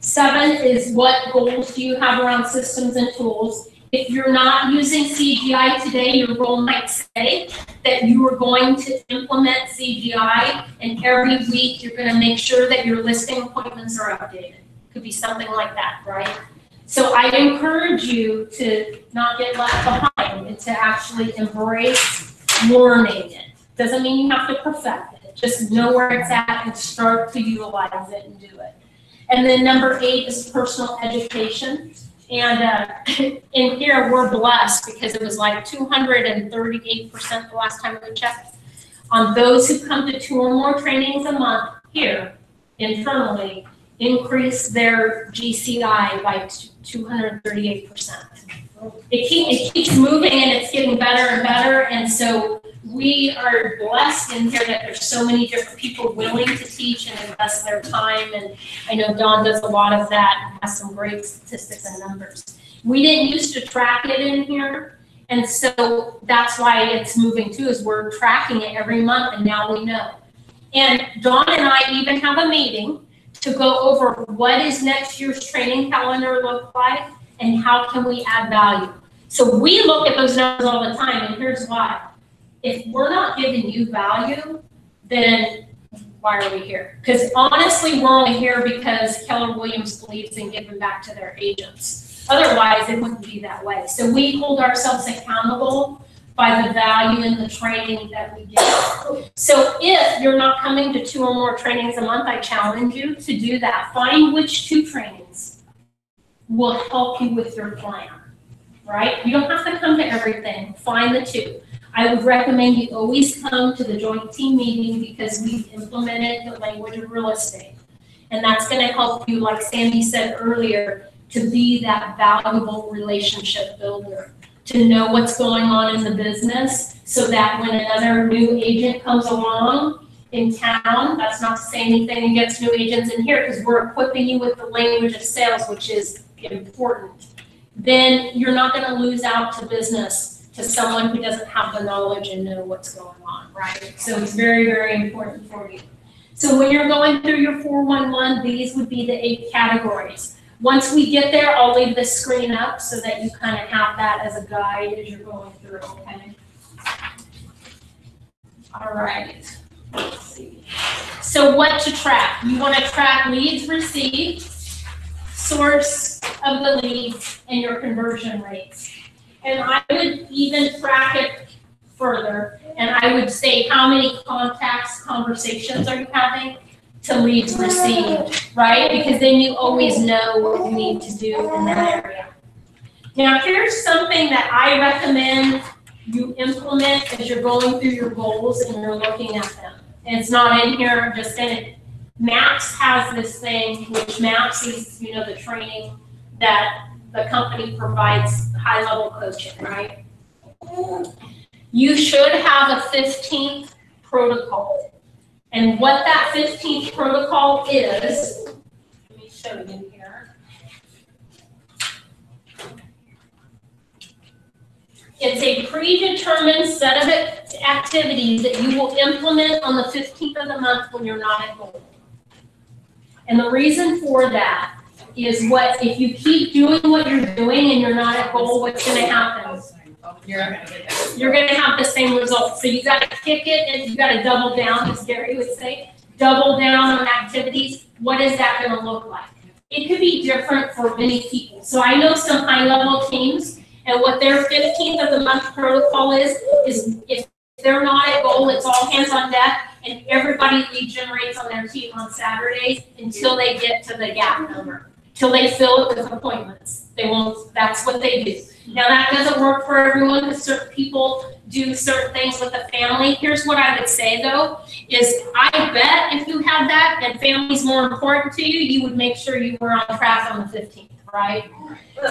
7 is what goals do you have around systems and tools. If you're not using CGI today, your goal might say that you are going to implement CGI, and every week you're going to make sure that your listing appointments are updated. Could be something like that, right? So I encourage you to not get left behind and to actually embrace learning it. Doesn't mean you have to perfect it. Just know where it's at and start to utilize it and do it. And then number 8 is personal education. And in here, we're blessed because it was like 238% the last time we checked. On those who come to 2 or more trainings a month here, internally, increase their GCI by 238%. It keeps moving and it's getting better and better. And so we are blessed in here that there's so many different people willing to teach and invest their time. And I know Dawn does a lot of that and has some great statistics and numbers. We didn't used to track it in here. And so that's why it's moving too, is we're tracking it every month and now we know. And Dawn and I even have a meeting to go over what is next year's training calendar look like and how can we add value. So we look at those numbers all the time, and here's why. If we're not giving you value, then why are we here? Because honestly, we're only here because Keller Williams believes in giving back to their agents. Otherwise, it wouldn't be that way. So we hold ourselves accountable by the value in the training that we give. So if you're not coming to 2 or more trainings a month, I challenge you to do that. Find which 2 trainings will help you with your plan, right? You don't have to come to everything. Find the 2. I would recommend you always come to the joint team meeting because we've implemented the language of real estate. And that's going to help you, like Sandy said earlier, to be that valuable relationship builder, to know what's going on in the business so that when another new agent comes along in town, that's not to say anything against new agents in here because we're equipping you with the language of sales, which is important. Then you're not going to lose out to business to someone who doesn't have the knowledge and know what's going on, right? So it's very, very important for you. So when you're going through your 411, these would be the 8 categories. Once we get there, I'll leave this screen up so that you kind of have that as a guide as you're going through, okay? All right, let's see. So what to track? You want to track leads received, source of the leads, and your conversion rates. And I would even track it further, and I would say how many contacts, conversations are you having to leads received, right? Because then you always know what you need to do in that area. Now, here's something that I recommend you implement as you're going through your goals and you're looking at them. And it's not in here, I'm just in it. MAPS has this thing, which MAPS is, you know, the training that the company provides high-level coaching, right? You should have a 15th protocol. And what that 15th protocol is, let me show you here. It's a predetermined set of activities that you will implement on the 15th of the month when you're not at goal. And the reason for that is if you keep doing what you're doing and you're not at goal, what's gonna happen? You're gonna have the same results. So you gotta kick it and you gotta double down, as Gary would say. Double down on activities. What is that gonna look like? It could be different for many people. So I know some high-level teams, and what their 15th of the month protocol is if they're not at goal, it's all hands on deck, and everybody regenerates on their team on Saturdays until they get to the gap number, till they fill it with appointments. That's what they do. Now that doesn't work for everyone, because certain people do certain things with the family. Here's what I would say though, is I bet if you had that and family's more important to you, you would make sure you were on track on the 15th, right?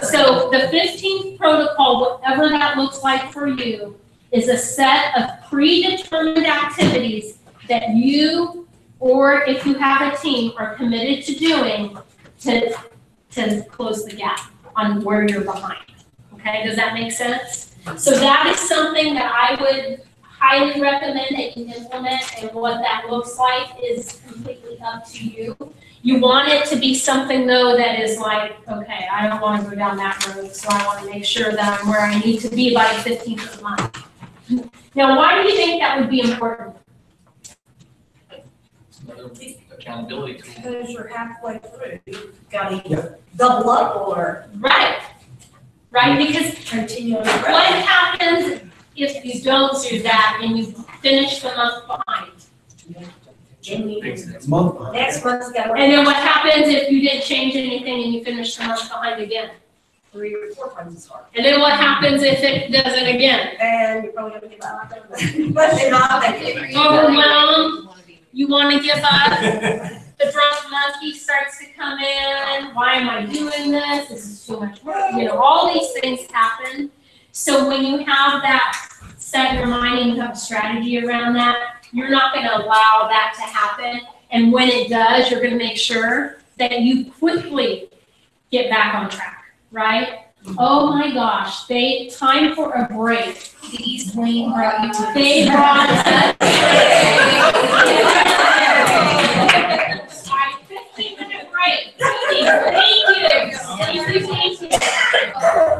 So the 15th protocol, whatever that looks like for you, is a set of predetermined activities that you, or if you have a team, are committed to doing to close the gap on where you're behind. Okay, does that make sense? So that is something that I would highly recommend that you implement, and what that looks like is completely up to you. You want it to be something though that is like, okay, I don't want to go down that road, so I want to make sure that I'm where I need to be by the 15th of the month. Now, why do you think that would be important?
Another accountability tool.
Because you're halfway through, you've got to double up or.
Right, because
Continue on.
what happens if you don't do that and you finish the month behind?
Next month.
Next month's got.
And then what happens if you didn't change anything and you finish the month behind again?
3 or 4 times as hard.
And then what happens if it does it again?
And you're probably gonna give up. But you're not
Overwhelmed, you want to give up, the drunk monkey starts to come in, why am I doing this? This is too much work. You know, all these things happen. So when you have that set in your mind and you have a strategy around that, you're not going to allow that to happen. And when it does, you're going to make sure that you quickly get back on track, right? Oh my gosh, time for a break.
These Wayne brought you to.
They brought us. 15-minute break. Thank you.